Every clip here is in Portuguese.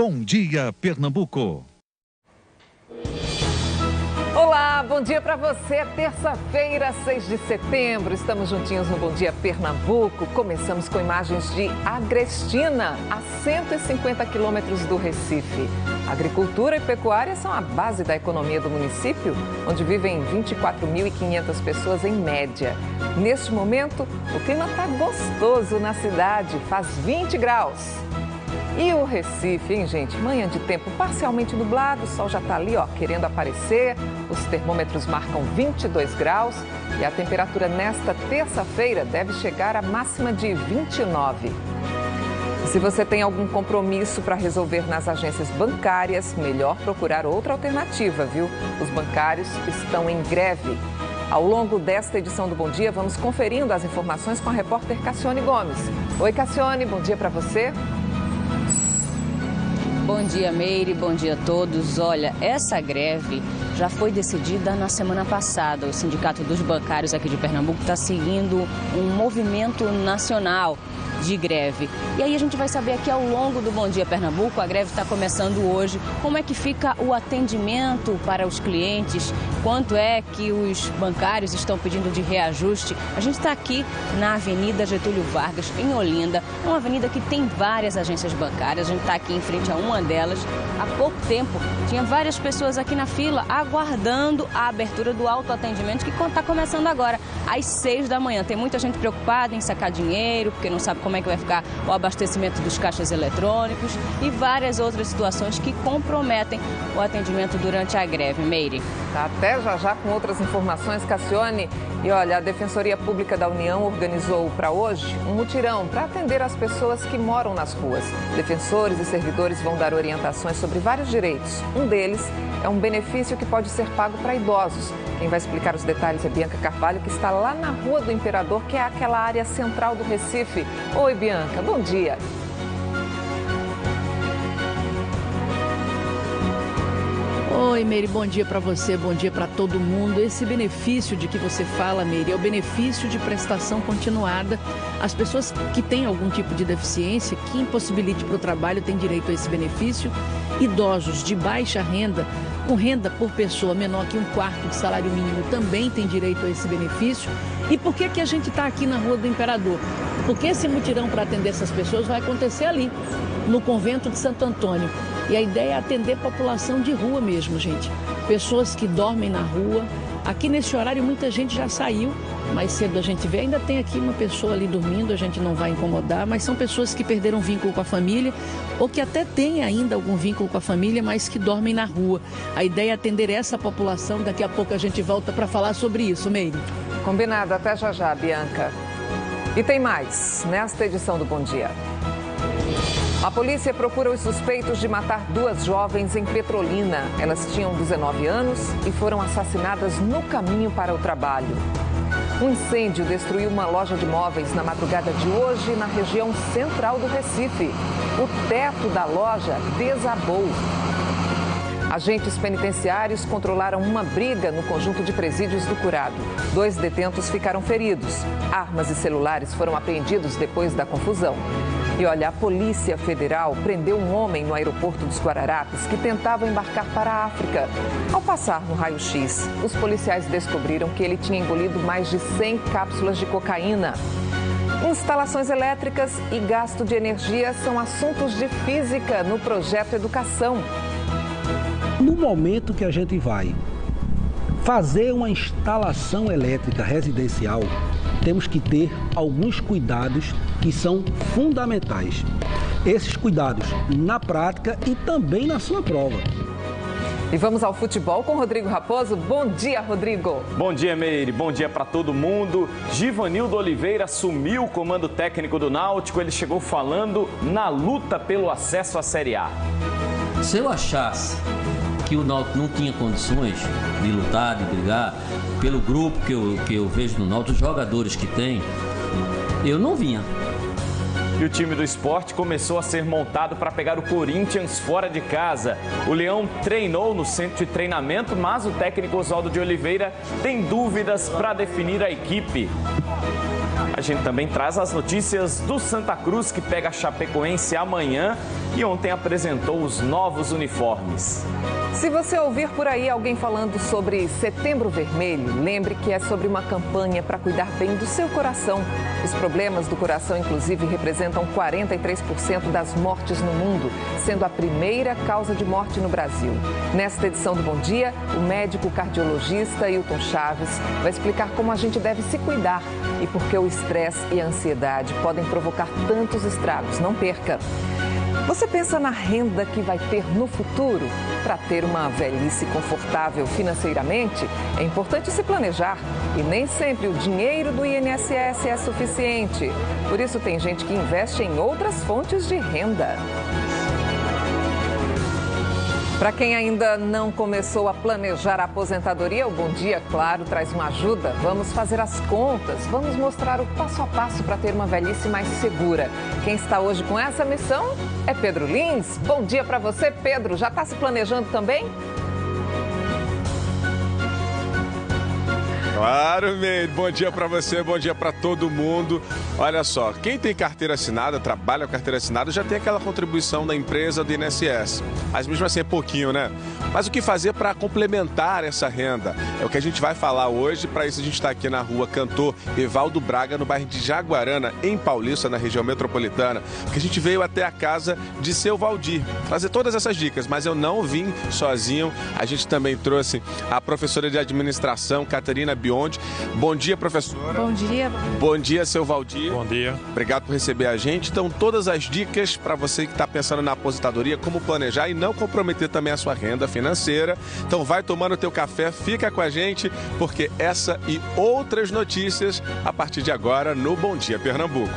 Bom Dia Pernambuco. Olá, bom dia para você. É terça-feira, 6 de setembro. Estamos juntinhos no Bom Dia Pernambuco. Começamos com imagens de Agrestina, a 150 quilômetros do Recife. Agricultura e pecuária são a base da economia do município, onde vivem 24.500 pessoas em média. Neste momento, o clima está gostoso na cidade, faz 20 graus. E o Recife, hein, gente? Manhã de tempo parcialmente nublado, o sol já está ali, ó, querendo aparecer. Os termômetros marcam 22 graus e a temperatura nesta terça-feira deve chegar à máxima de 29. Se você tem algum compromisso para resolver nas agências bancárias, melhor procurar outra alternativa, viu? Os bancários estão em greve. Ao longo desta edição do Bom Dia, vamos conferindo as informações com a repórter Cassione Gomes. Oi, Cassione, bom dia para você. Bom dia, Meire, bom dia a todos. Olha, essa greve já foi decidida na semana passada. O Sindicato dos Bancários aqui de Pernambuco está seguindo um movimento nacional de greve. E aí a gente vai saber aqui ao longo do Bom Dia Pernambuco, a greve está começando hoje, como é que fica o atendimento para os clientes, quanto é que os bancários estão pedindo de reajuste. A gente está aqui na Avenida Getúlio Vargas, em Olinda, uma avenida que tem várias agências bancárias, a gente está aqui em frente a uma delas. Há pouco tempo tinha várias pessoas aqui na fila aguardando a abertura do autoatendimento que está começando agora, às 6 da manhã. Tem muita gente preocupada em sacar dinheiro, porque não sabe como é que vai ficar o abastecimento dos caixas eletrônicos e várias outras situações que comprometem o atendimento durante a greve. Meire. Tá, até já com outras informações, Cassione. E olha, a Defensoria Pública da União organizou para hoje um mutirão para atender as pessoas que moram nas ruas. Defensores e servidores vão dar orientações sobre vários direitos. Um deles é um benefício que pode ser pago para idosos. Quem vai explicar os detalhes é Bianca Carvalho, que está lá na Rua do Imperador, que é aquela área central do Recife. Oi, Bianca, bom dia. Oi, Meire, bom dia para você, bom dia para todo mundo. Esse benefício de que você fala, Meire, é o benefício de prestação continuada. As pessoas que têm algum tipo de deficiência, que impossibilite para o trabalho, têm direito a esse benefício. Idosos de baixa renda, com renda por pessoa menor que 1/4 de salário mínimo, também têm direito a esse benefício. E por que que a gente está aqui na Rua do Imperador? Porque esse mutirão para atender essas pessoas vai acontecer ali, no convento de Santo Antônio. E a ideia é atender população de rua mesmo, gente. Pessoas que dormem na rua. Aqui nesse horário muita gente já saiu. Mais cedo a gente vê, ainda tem aqui uma pessoa ali dormindo, a gente não vai incomodar. Mas são pessoas que perderam vínculo com a família ou que até têm ainda algum vínculo com a família, mas que dormem na rua. A ideia é atender essa população. Daqui a pouco a gente volta para falar sobre isso, Meire. Combinado, até já, Bianca. E tem mais nesta edição do Bom Dia. A polícia procura os suspeitos de matar 2 jovens em Petrolina. Elas tinham 19 anos e foram assassinadas no caminho para o trabalho. Um incêndio destruiu uma loja de móveis na madrugada de hoje na região central do Recife. O teto da loja desabou. Agentes penitenciários controlaram uma briga no conjunto de presídios do Curado. 2 detentos ficaram feridos. Armas e celulares foram apreendidos depois da confusão. E olha, a Polícia Federal prendeu um homem no aeroporto dos Guararapes que tentava embarcar para a África. Ao passar no raio-x, os policiais descobriram que ele tinha engolido mais de 100 cápsulas de cocaína. Instalações elétricas e gasto de energia são assuntos de física no projeto Educação. No momento que a gente vai fazer uma instalação elétrica residencial, temos que ter alguns cuidados que são fundamentais. Esses cuidados na prática e também na sua prova. E vamos ao futebol com Rodrigo Raposo. Bom dia, Rodrigo. Bom dia, Meire. Bom dia para todo mundo. Givanildo Oliveira assumiu o comando técnico do Náutico. Ele chegou falando na luta pelo acesso à Série A. Se eu achasse que o Náutico não tinha condições de lutar, de brigar, pelo grupo que eu vejo no Náutico, os jogadores que tem, eu não vinha. E o time do Sport começou a ser montado para pegar o Corinthians fora de casa. O Leão treinou no centro de treinamento, mas o técnico Oswaldo de Oliveira tem dúvidas para definir a equipe. A gente também traz as notícias do Santa Cruz, que pega a Chapecoense amanhã e ontem apresentou os novos uniformes. Se você ouvir por aí alguém falando sobre Setembro Vermelho, lembre que é sobre uma campanha para cuidar bem do seu coração. Os problemas do coração, inclusive, representam 43% das mortes no mundo, sendo a primeira causa de morte no Brasil. Nesta edição do Bom Dia, o médico cardiologista Hilton Chaves vai explicar como a gente deve se cuidar e por que o estresse e a ansiedade podem provocar tantos estragos. Não perca! Você pensa na renda que vai ter no futuro? Para ter uma velhice confortável financeiramente, é importante se planejar. E nem sempre o dinheiro do INSS é suficiente. Por isso, tem gente que investe em outras fontes de renda. Para quem ainda não começou a planejar a aposentadoria, o Bom Dia, claro, traz uma ajuda. Vamos fazer as contas, vamos mostrar o passo a passo para ter uma velhice mais segura. Quem está hoje com essa missão é Pedro Lins. Bom dia para você, Pedro. Já está se planejando também? Claro, Meire. Bom dia para você, bom dia para todo mundo. Olha só, quem tem carteira assinada, trabalha com carteira assinada, já tem aquela contribuição da empresa do INSS. Mas mesmo assim é pouquinho, né? Mas o que fazer para complementar essa renda? É o que a gente vai falar hoje. Para isso a gente está aqui na rua Cantor Evaldo Braga, no bairro de Jaguarana, em Paulista, na região metropolitana, porque a gente veio até a casa de seu Valdir trazer todas essas dicas, mas eu não vim sozinho. A gente também trouxe a professora de administração, Catarina Biondi. Bom dia, professora. Bom dia. Bom dia, seu Valdir. Bom dia. Obrigado por receber a gente. Então, todas as dicas para você que está pensando na aposentadoria, como planejar e não comprometer também a sua renda financeira. Então, vai tomando o teu café, fica com a gente, porque essa e outras notícias a partir de agora no Bom Dia Pernambuco.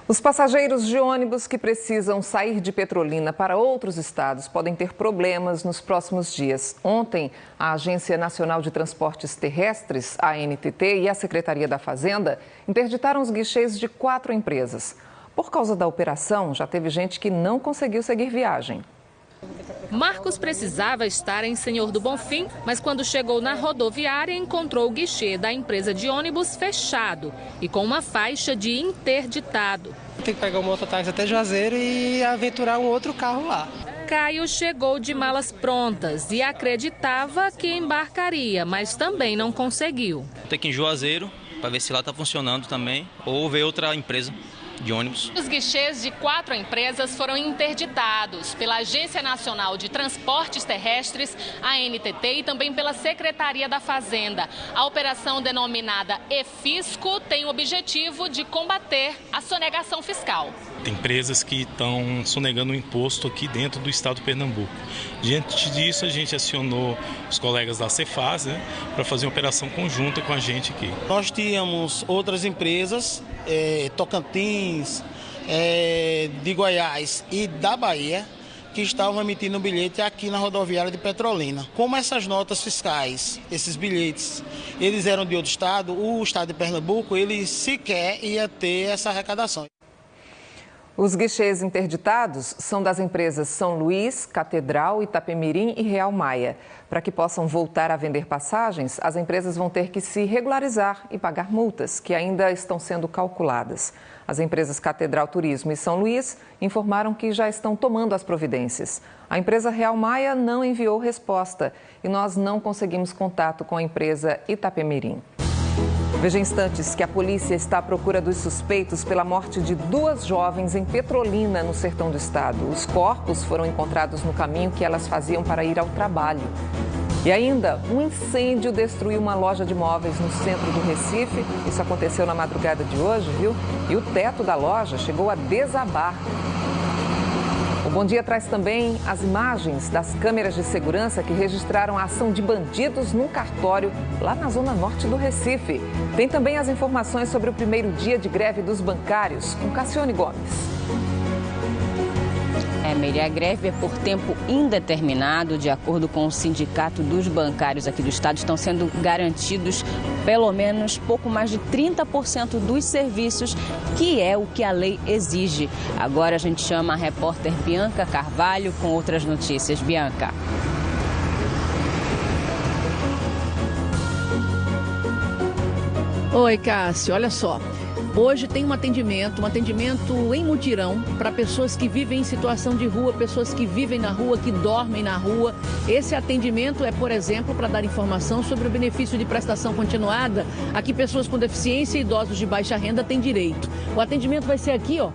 Os passageiros de ônibus que precisam sair de Petrolina para outros estados podem ter problemas nos próximos dias. Ontem, a Agência Nacional de Transportes Terrestres, a ANTT, e a Secretaria da Fazenda interditaram os guichês de 4 empresas. Por causa da operação, já teve gente que não conseguiu seguir viagem. Marcos precisava estar em Senhor do Bonfim, mas quando chegou na rodoviária encontrou o guichê da empresa de ônibus fechado e com uma faixa de interditado. Tem que pegar um mototáxi até Juazeiro e aventurar um outro carro lá. Caio chegou de malas prontas e acreditava que embarcaria, mas também não conseguiu. Tem que ir em Juazeiro para ver se lá está funcionando também ou ver outra empresa de ônibus. Os guichês de 4 empresas foram interditados pela Agência Nacional de Transportes Terrestres, a ANTT, e também pela Secretaria da Fazenda. A operação denominada E-Fisco tem o objetivo de combater a sonegação fiscal. Tem empresas que estão sonegando o imposto aqui dentro do estado de Pernambuco. Diante disso, a gente acionou os colegas da Cefaz, para fazer uma operação conjunta com a gente aqui. Nós tínhamos outras empresas, Tocantins, de Goiás e da Bahia, que estavam emitindo bilhete aqui na rodoviária de Petrolina. Como essas notas fiscais, esses bilhetes, eles eram de outro estado, o estado de Pernambuco, ele sequer ia ter essa arrecadação. Os guichês interditados são das empresas São Luís, Catedral, Itapemirim e Real Maia. Para que possam voltar a vender passagens, as empresas vão ter que se regularizar e pagar multas, que ainda estão sendo calculadas. As empresas Catedral Turismo e São Luís informaram que já estão tomando as providências. A empresa Real Maia não enviou resposta e nós não conseguimos contato com a empresa Itapemirim. Veja em instantes que a polícia está à procura dos suspeitos pela morte de 2 jovens em Petrolina, no sertão do estado. Os corpos foram encontrados no caminho que elas faziam para ir ao trabalho. E ainda, um incêndio destruiu uma loja de móveis no centro do Recife. Isso aconteceu na madrugada de hoje, viu? E o teto da loja chegou a desabar. O Bom Dia traz também as imagens das câmeras de segurança que registraram a ação de bandidos num cartório lá na zona norte do Recife. Tem também as informações sobre o primeiro dia de greve dos bancários, com Cassione Gomes. Meire, a greve é por tempo indeterminado. De acordo com o Sindicato dos Bancários aqui do estado, estão sendo garantidos pelo menos pouco mais de 30% dos serviços, que é o que a lei exige. Agora a gente chama a repórter Bianca Carvalho com outras notícias. Bianca. Oi, Cássio, olha só. Hoje tem um atendimento em mutirão para pessoas que vivem em situação de rua, pessoas que vivem na rua, que dormem na rua. Esse atendimento é, por exemplo, para dar informação sobre o benefício de prestação continuada a que pessoas com deficiência e idosos de baixa renda têm direito. O atendimento vai ser aqui, ó,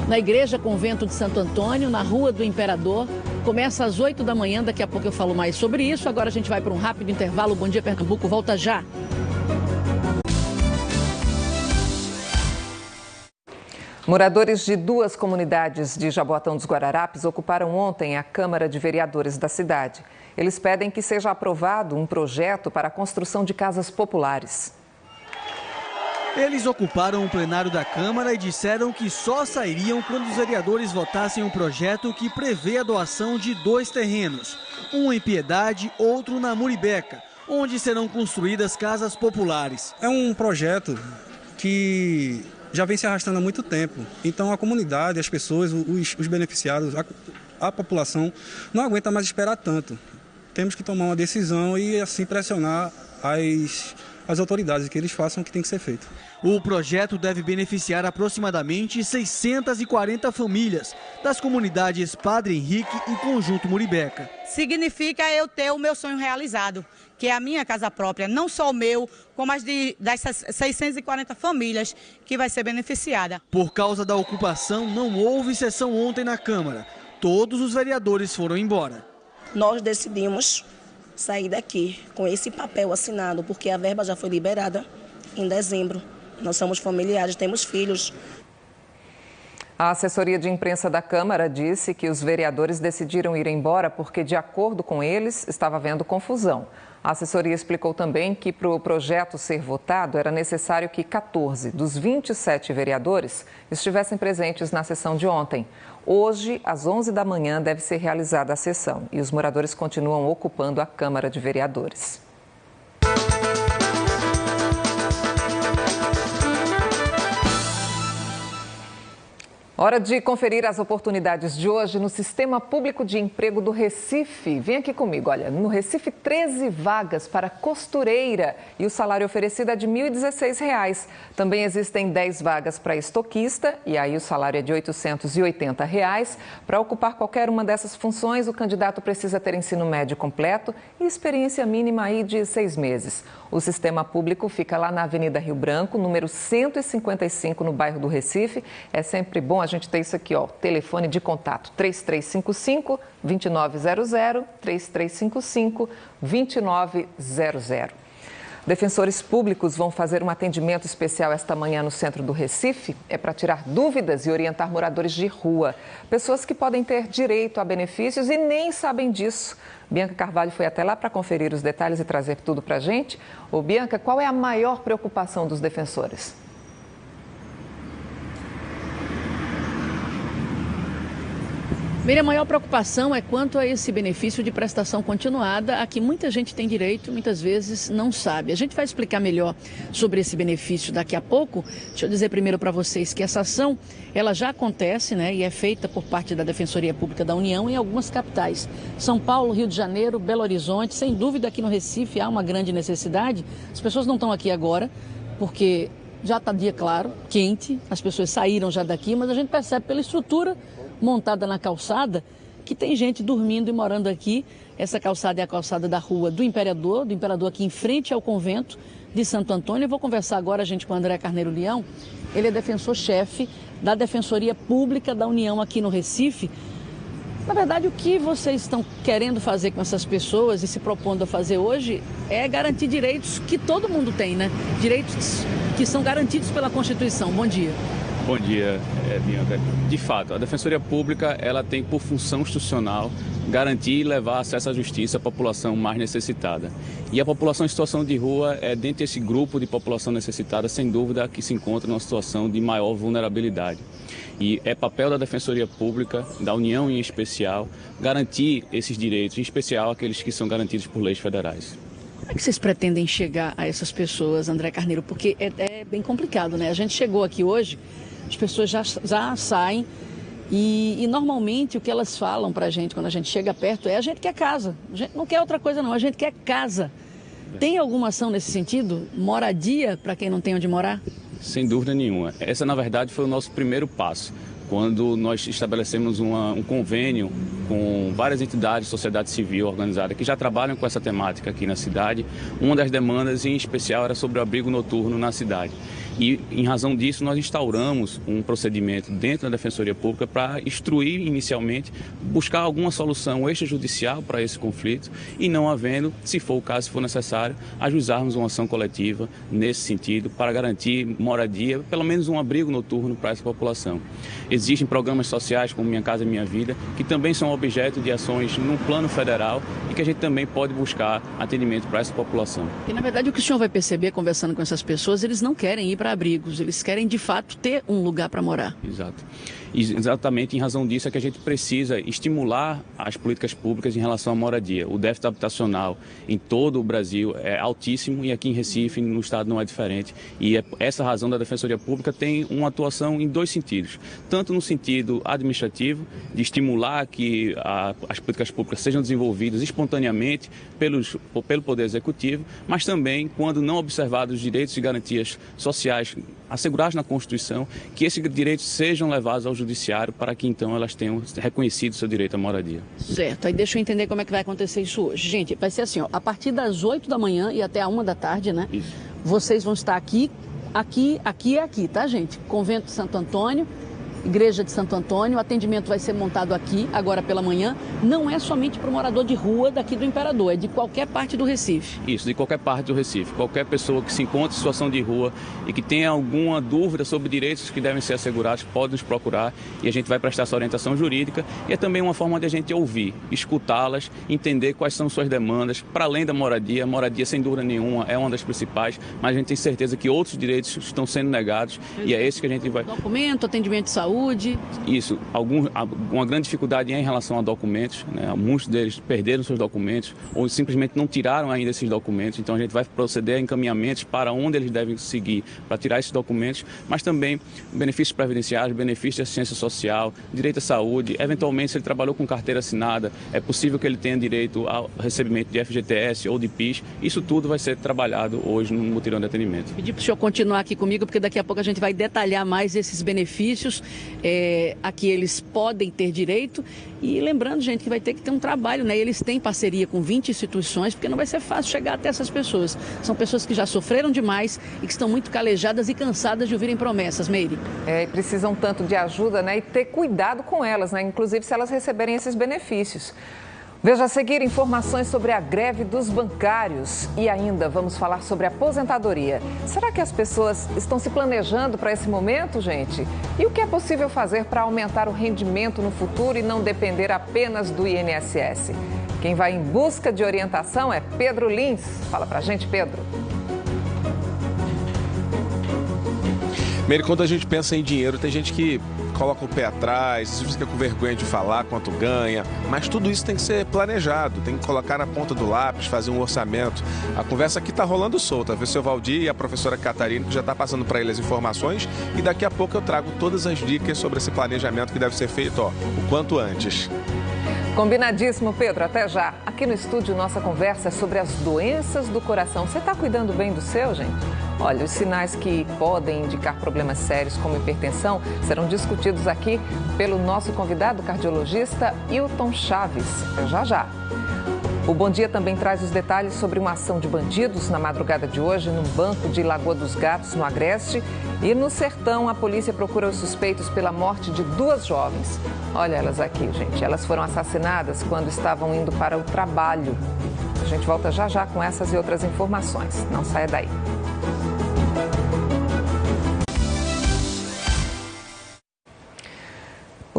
na Igreja Convento de Santo Antônio, na Rua do Imperador. Começa às 8 da manhã, daqui a pouco eu falo mais sobre isso. Agora a gente vai para um rápido intervalo. Bom Dia Pernambuco, volta já. Moradores de 2 comunidades de Jaboatão dos Guararapes ocuparam ontem a Câmara de Vereadores da cidade. Eles pedem que seja aprovado um projeto para a construção de casas populares. Eles ocuparam o plenário da Câmara e disseram que só sairiam quando os vereadores votassem um projeto que prevê a doação de 2 terrenos, um em Piedade, outro na Muribeca, onde serão construídas casas populares. É um projeto que já vem se arrastando há muito tempo. Então a comunidade, as pessoas, os beneficiados, a população não aguenta mais esperar tanto. Temos que tomar uma decisão e assim pressionar as autoridades que eles façam o que tem que ser feito. O projeto deve beneficiar aproximadamente 640 famílias das comunidades Padre Henrique e Conjunto Muribeca. Significa eu ter o meu sonho realizado, que é a minha casa própria, não só o meu, como as dessas 640 famílias que vai ser beneficiada. Por causa da ocupação, não houve sessão ontem na Câmara. Todos os vereadores foram embora. Nós decidimos sair daqui com esse papel assinado, porque a verba já foi liberada em dezembro. Nós somos familiares, temos filhos. A assessoria de imprensa da Câmara disse que os vereadores decidiram ir embora porque, de acordo com eles, estava havendo confusão. A assessoria explicou também que, para o projeto ser votado, era necessário que 14 dos 27 vereadores estivessem presentes na sessão de ontem. Hoje, às 11 da manhã, deve ser realizada a sessão e os moradores continuam ocupando a Câmara de Vereadores. Hora de conferir as oportunidades de hoje no Sistema Público de Emprego do Recife. Vem aqui comigo, olha, no Recife 13 vagas para costureira e o salário oferecido é de R$ 1.016. Também existem 10 vagas para estoquista e aí o salário é de R$ 880. Para ocupar qualquer uma dessas funções, o candidato precisa ter ensino médio completo e experiência mínima aí de 6 meses. O Sistema Público fica lá na Avenida Rio Branco, número 155, no bairro do Recife. É sempre bom a gente ter isso aqui, ó, telefone de contato 3355-2900, 3355-2900. Defensores públicos vão fazer um atendimento especial esta manhã no centro do Recife. É para tirar dúvidas e orientar moradores de rua. Pessoas que podem ter direito a benefícios e nem sabem disso. Bianca Carvalho foi até lá para conferir os detalhes e trazer tudo para a gente. Ô, Bianca, qual é a maior preocupação dos defensores? Minha maior preocupação é quanto a esse benefício de prestação continuada, a que muita gente tem direito, muitas vezes não sabe. A gente vai explicar melhor sobre esse benefício daqui a pouco. Deixa eu dizer primeiro para vocês que essa ação, ela já acontece, né, e é feita por parte da Defensoria Pública da União em algumas capitais. São Paulo, Rio de Janeiro, Belo Horizonte, sem dúvida aqui no Recife há uma grande necessidade. As pessoas não estão aqui agora porque já está dia claro, quente, as pessoas saíram já daqui, mas a gente percebe pela estrutura montada na calçada, que tem gente dormindo e morando aqui. Essa calçada é a calçada da Rua do Imperador aqui em frente ao convento de Santo Antônio. Eu vou conversar agora, gente, com o André Carneiro Leão. Ele é defensor-chefe da Defensoria Pública da União aqui no Recife. Na verdade, o que vocês estão querendo fazer com essas pessoas e se propondo a fazer hoje é garantir direitos que todo mundo tem, né? Direitos que são garantidos pela Constituição. Bom dia. Bom dia, Bianca. De fato, a Defensoria Pública ela tem por função institucional garantir e levar acesso à justiça à população mais necessitada. E a população em situação de rua é, dentro desse grupo de população necessitada, sem dúvida, que se encontra numa situação de maior vulnerabilidade. E é papel da Defensoria Pública, da União em especial, garantir esses direitos, em especial aqueles que são garantidos por leis federais. Como é que vocês pretendem chegar a essas pessoas, André Carneiro? Porque é bem complicado, né? A gente chegou aqui hoje, as pessoas já saem e normalmente o que elas falam pra gente quando a gente chega perto é: a gente quer casa, a gente não quer outra coisa não, a gente quer casa. Tem alguma ação nesse sentido? Moradia para quem não tem onde morar? Sem dúvida nenhuma. Essa, na verdade, foi o nosso primeiro passo, quando nós estabelecemos um convênio com várias entidades, sociedade civil organizada, que já trabalham com essa temática aqui na cidade. Uma das demandas, em especial, era sobre o abrigo noturno na cidade. E, em razão disso, nós instauramos um procedimento dentro da Defensoria Pública para instruir inicialmente, buscar alguma solução extrajudicial para esse conflito e, não havendo, se for o caso, se for necessário, ajuizarmos uma ação coletiva nesse sentido para garantir moradia, pelo menos um abrigo noturno para essa população. Existem programas sociais como Minha Casa Minha Vida, que também são objeto de ações no plano federal e que a gente também pode buscar atendimento para essa população. E, na verdade, o que o senhor vai perceber conversando com essas pessoas, eles não querem ir para abrigos, eles querem de fato ter um lugar para morar. Exato. E exatamente em razão disso é que a gente precisa estimular as políticas públicas em relação à moradia. O déficit habitacional em todo o Brasil é altíssimo e aqui em Recife, no estado, não é diferente. E essa razão da Defensoria Pública tem uma atuação em dois sentidos. Tanto no sentido administrativo, de estimular que as políticas públicas sejam desenvolvidas espontaneamente pelo Poder Executivo, mas também, quando não observados os direitos e garantias sociais assegurados na Constituição, que esses direitos sejam levados ao Judiciário para que então elas tenham reconhecido seu direito à moradia. Certo, aí deixa eu entender como é que vai acontecer isso hoje. Gente, vai ser assim, ó, a partir das 8 da manhã e até a 1 da tarde, né? Isso. Vocês vão estar aqui, tá, gente? Convento de Santo Antônio, Igreja de Santo Antônio, o atendimento vai ser montado aqui, agora pela manhã. Não é somente para o morador de rua daqui do Imperador, é de qualquer parte do Recife. Isso, de qualquer parte do Recife. Qualquer pessoa que se encontre em situação de rua e que tenha alguma dúvida sobre direitos que devem ser assegurados, pode nos procurar e a gente vai prestar essa orientação jurídica. E é também uma forma de a gente ouvir, escutá-las, entender quais são suas demandas, para além da moradia. A moradia, sem dúvida nenhuma, é uma das principais, mas a gente tem certeza que outros direitos estão sendo negados e é esse que a gente vai... Documento, atendimento de saúde. Isso, uma grande dificuldade é em relação a documentos, né? Muitos deles perderam seus documentos ou simplesmente não tiraram ainda esses documentos, então a gente vai proceder a encaminhamentos para onde eles devem seguir para tirar esses documentos, mas também benefícios previdenciários, benefícios de assistência social, direito à saúde, eventualmente se ele trabalhou com carteira assinada, é possível que ele tenha direito ao recebimento de FGTS ou de PIS, isso tudo vai ser trabalhado hoje no mutirão de atendimento. Pedir para o senhor continuar aqui comigo, porque daqui a pouco a gente vai detalhar mais esses benefícios a que eles podem ter direito. E lembrando, gente, que vai ter que ter um trabalho, né? Eles têm parceria com 20 instituições, porque não vai ser fácil chegar até essas pessoas. São pessoas que já sofreram demais e que estão muito calejadas e cansadas de ouvirem promessas, Meire. E precisam tanto de ajuda, né? E ter cuidado com elas, né? Inclusive se elas receberem esses benefícios. Veja a seguir informações sobre a greve dos bancários e ainda vamos falar sobre a aposentadoria. Será que as pessoas estão se planejando para esse momento, gente? E o que é possível fazer para aumentar o rendimento no futuro e não depender apenas do INSS? Quem vai em busca de orientação é Pedro Lins. Fala pra gente, Pedro. Meire, quando a gente pensa em dinheiro, tem gente que coloca o pé atrás, fica com vergonha de falar quanto ganha, mas tudo isso tem que ser planejado, tem que colocar na ponta do lápis, fazer um orçamento. A conversa aqui está rolando solta, viu, seu Valdir e a professora Catarina, que já está passando para ele as informações, e daqui a pouco eu trago todas as dicas sobre esse planejamento que deve ser feito, o quanto antes. Combinadíssimo, Pedro. Até já. Aqui no estúdio, nossa conversa é sobre as doenças do coração. Você está cuidando bem do seu, gente? Olha, os sinais que podem indicar problemas sérios como hipertensão serão discutidos aqui pelo nosso convidado cardiologista Hilton Chaves. Já já. O Bom Dia também traz os detalhes sobre uma ação de bandidos na madrugada de hoje num banco de Lagoa dos Gatos, no Agreste. E no Sertão, a polícia procura os suspeitos pela morte de 2 jovens. Olha elas aqui, gente. Elas foram assassinadas quando estavam indo para o trabalho. A gente volta já já com essas e outras informações. Não saia daí.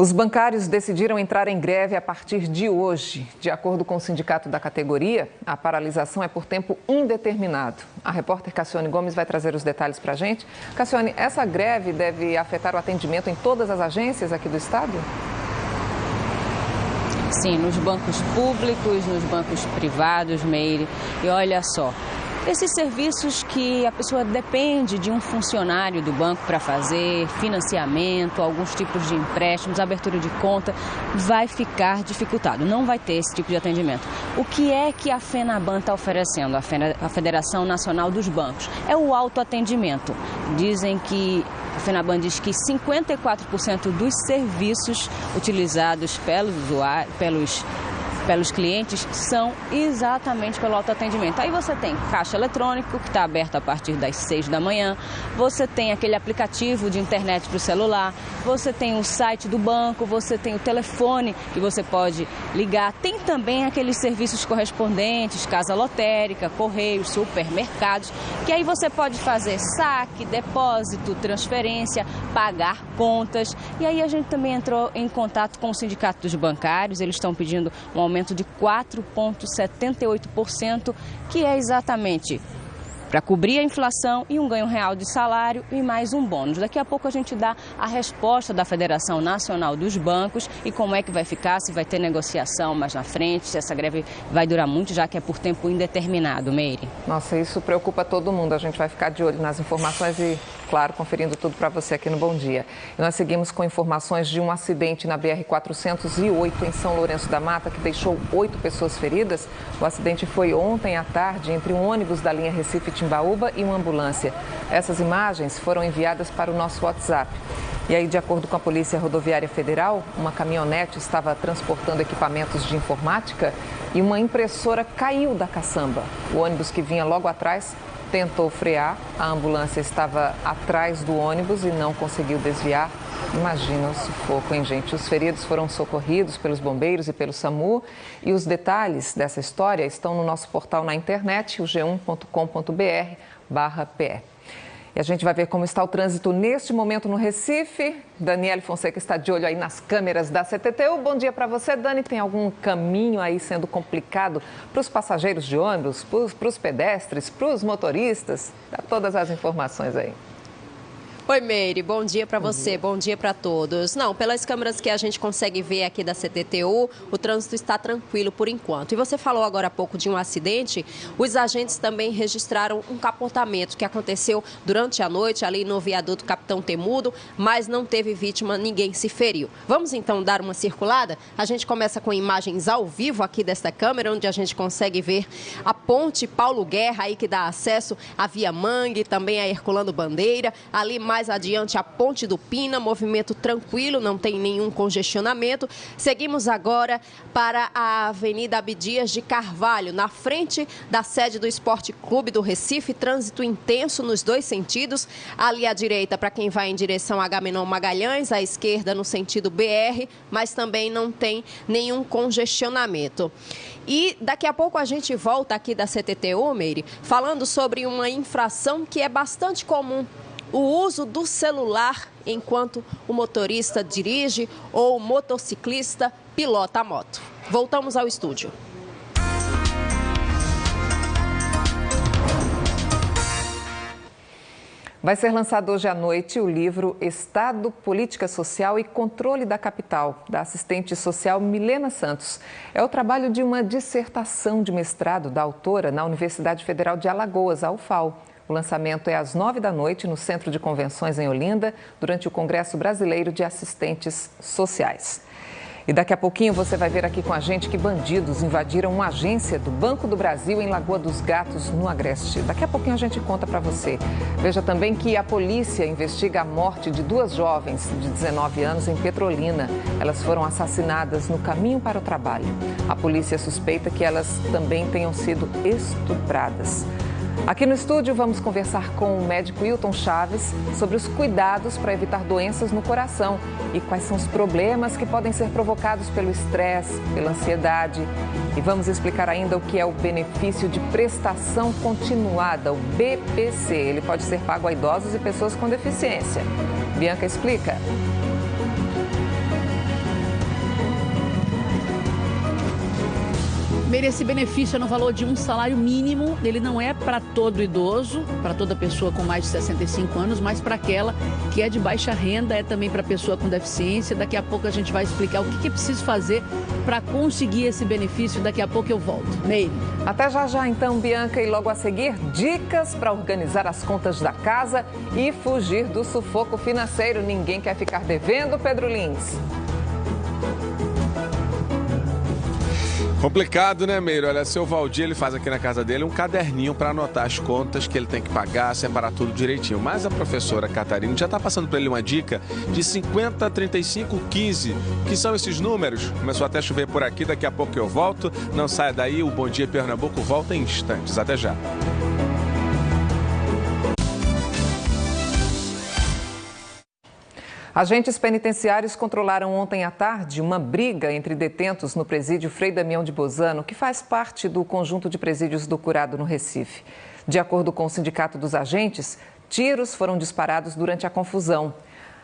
Os bancários decidiram entrar em greve a partir de hoje. De acordo com o sindicato da categoria, a paralisação é por tempo indeterminado. A repórter Cassione Gomes vai trazer os detalhes para a gente. Cassione, essa greve deve afetar o atendimento em todas as agências aqui do estado? Sim, nos bancos públicos, nos bancos privados, Meire. E olha só, esses serviços que a pessoa depende de um funcionário do banco para fazer, financiamento, alguns tipos de empréstimos, abertura de conta, vai ficar dificultado, não vai ter esse tipo de atendimento. O que é que a FENABAN está oferecendo, a Federação Nacional dos Bancos? É o autoatendimento. Dizem que a FENABAN diz que 54% dos serviços utilizados pelos clientes são exatamente pelo autoatendimento. Aí você tem caixa eletrônico, que está aberto a partir das 6 da manhã, você tem aquele aplicativo de internet para o celular, você tem o site do banco, você tem o telefone que você pode ligar, tem também aqueles serviços correspondentes, casa lotérica, correios, supermercados, que aí você pode fazer saque, depósito, transferência, pagar contas. E aí a gente também entrou em contato com o Sindicato dos Bancários, eles estão pedindo um aumento de 4,78%, que é exatamente para cobrir a inflação e um ganho real de salário e mais um bônus. Daqui a pouco a gente dá a resposta da Federação Nacional dos Bancos e como é que vai ficar, se vai ter negociação mais na frente, se essa greve vai durar muito, já que é por tempo indeterminado, Meire. Nossa, isso preocupa todo mundo. A gente vai ficar de olho nas informações e, claro, conferindo tudo para você aqui no Bom Dia. E nós seguimos com informações de um acidente na BR-408 em São Lourenço da Mata, que deixou 8 pessoas feridas. O acidente foi ontem à tarde entre um ônibus da linha Recife-Timbaúba e uma ambulância. Essas imagens foram enviadas para o nosso WhatsApp. E aí, de acordo com a Polícia Rodoviária Federal, uma caminhonete estava transportando equipamentos de informática e uma impressora caiu da caçamba. O ônibus que vinha logo atrás tentou frear, a ambulância estava atrás do ônibus e não conseguiu desviar. Imagina o sufoco, hein, gente? Os feridos foram socorridos pelos bombeiros e pelo SAMU e os detalhes dessa história estão no nosso portal na internet, o g1.com.br/pe. E a gente vai ver como está o trânsito neste momento no Recife. Daniele Fonseca está de olho aí nas câmeras da CTTU. Bom dia para você, Dani. Tem algum caminho aí sendo complicado para os passageiros de ônibus, para os pedestres, para os motoristas? Dá todas as informações aí. Oi, Meire, bom dia para você, bom dia para todos. Não, pelas câmeras que a gente consegue ver aqui da CTTU, o trânsito está tranquilo por enquanto. E você falou agora há pouco de um acidente, os agentes também registraram um capotamento que aconteceu durante a noite ali no viaduto Capitão Temudo, mas não teve vítima, ninguém se feriu. Vamos então dar uma circulada? A gente começa com imagens ao vivo aqui desta câmera, onde a gente consegue ver a ponte Paulo Guerra, aí que dá acesso à Via Mangue, também a Herculano Bandeira, ali mais adiante a Ponte do Pina, movimento tranquilo, não tem nenhum congestionamento. Seguimos agora para a Avenida Abdias de Carvalho, na frente da sede do Esporte Clube do Recife, trânsito intenso nos dois sentidos, ali à direita para quem vai em direção a Agamenon Magalhães, à esquerda no sentido BR, mas também não tem nenhum congestionamento. E daqui a pouco a gente volta aqui da CTTU, Meire, falando sobre uma infração que é bastante comum: o uso do celular enquanto o motorista dirige ou o motociclista pilota a moto. Voltamos ao estúdio. Vai ser lançado hoje à noite o livro Estado, Política Social e Controle da Capital, da assistente social Milena Santos. É o trabalho de uma dissertação de mestrado da autora na Universidade Federal de Alagoas, a UFAL. O lançamento é às 9 da noite no Centro de Convenções em Olinda, durante o Congresso Brasileiro de Assistentes Sociais. E daqui a pouquinho você vai ver aqui com a gente que bandidos invadiram uma agência do Banco do Brasil em Lagoa dos Gatos, no Agreste. Daqui a pouquinho a gente conta para você. Veja também que a polícia investiga a morte de 2 jovens de 19 anos em Petrolina. Elas foram assassinadas no caminho para o trabalho. A polícia suspeita que elas também tenham sido estupradas. Aqui no estúdio vamos conversar com o médico Hilton Chaves sobre os cuidados para evitar doenças no coração e quais são os problemas que podem ser provocados pelo estresse, pela ansiedade. E vamos explicar ainda o que é o benefício de prestação continuada, o BPC. Ele pode ser pago a idosos e pessoas com deficiência. Bianca explica. Meire, esse benefício é no valor de um salário mínimo, ele não é para todo idoso, para toda pessoa com mais de 65 anos, mas para aquela que é de baixa renda, é também para pessoa com deficiência. Daqui a pouco a gente vai explicar o que é preciso fazer para conseguir esse benefício. Daqui a pouco eu volto. Meire. Até já então, Bianca, e logo a seguir, dicas para organizar as contas da casa e fugir do sufoco financeiro. Ninguém quer ficar devendo, Pedro Lins. Complicado, né, Meire? Olha, seu Valdir, ele faz aqui na casa dele um caderninho para anotar as contas que ele tem que pagar, separar tudo direitinho. Mas a professora Catarina já está passando para ele uma dica de 50, 35, 15. Que são esses números? Começou até a chover por aqui, daqui a pouco eu volto. Não saia daí, o Bom Dia Pernambuco volta em instantes. Até já. Agentes penitenciários controlaram ontem à tarde uma briga entre detentos no presídio Frei Damião de Bozano, que faz parte do conjunto de presídios do Curado, no Recife. De acordo com o Sindicato dos Agentes, tiros foram disparados durante a confusão.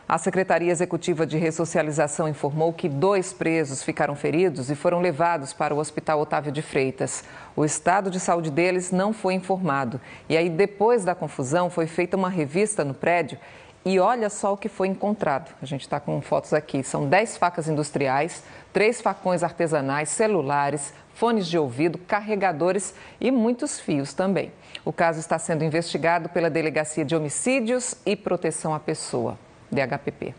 A Secretaria Executiva de Ressocialização informou que 2 presos ficaram feridos e foram levados para o Hospital Otávio de Freitas. O estado de saúde deles não foi informado. E aí, depois da confusão, foi feita uma revista no prédio. E olha só o que foi encontrado. A gente está com fotos aqui. São 10 facas industriais, 3 facões artesanais, celulares, fones de ouvido, carregadores e muitos fios também. O caso está sendo investigado pela Delegacia de Homicídios e Proteção à Pessoa, DHPP.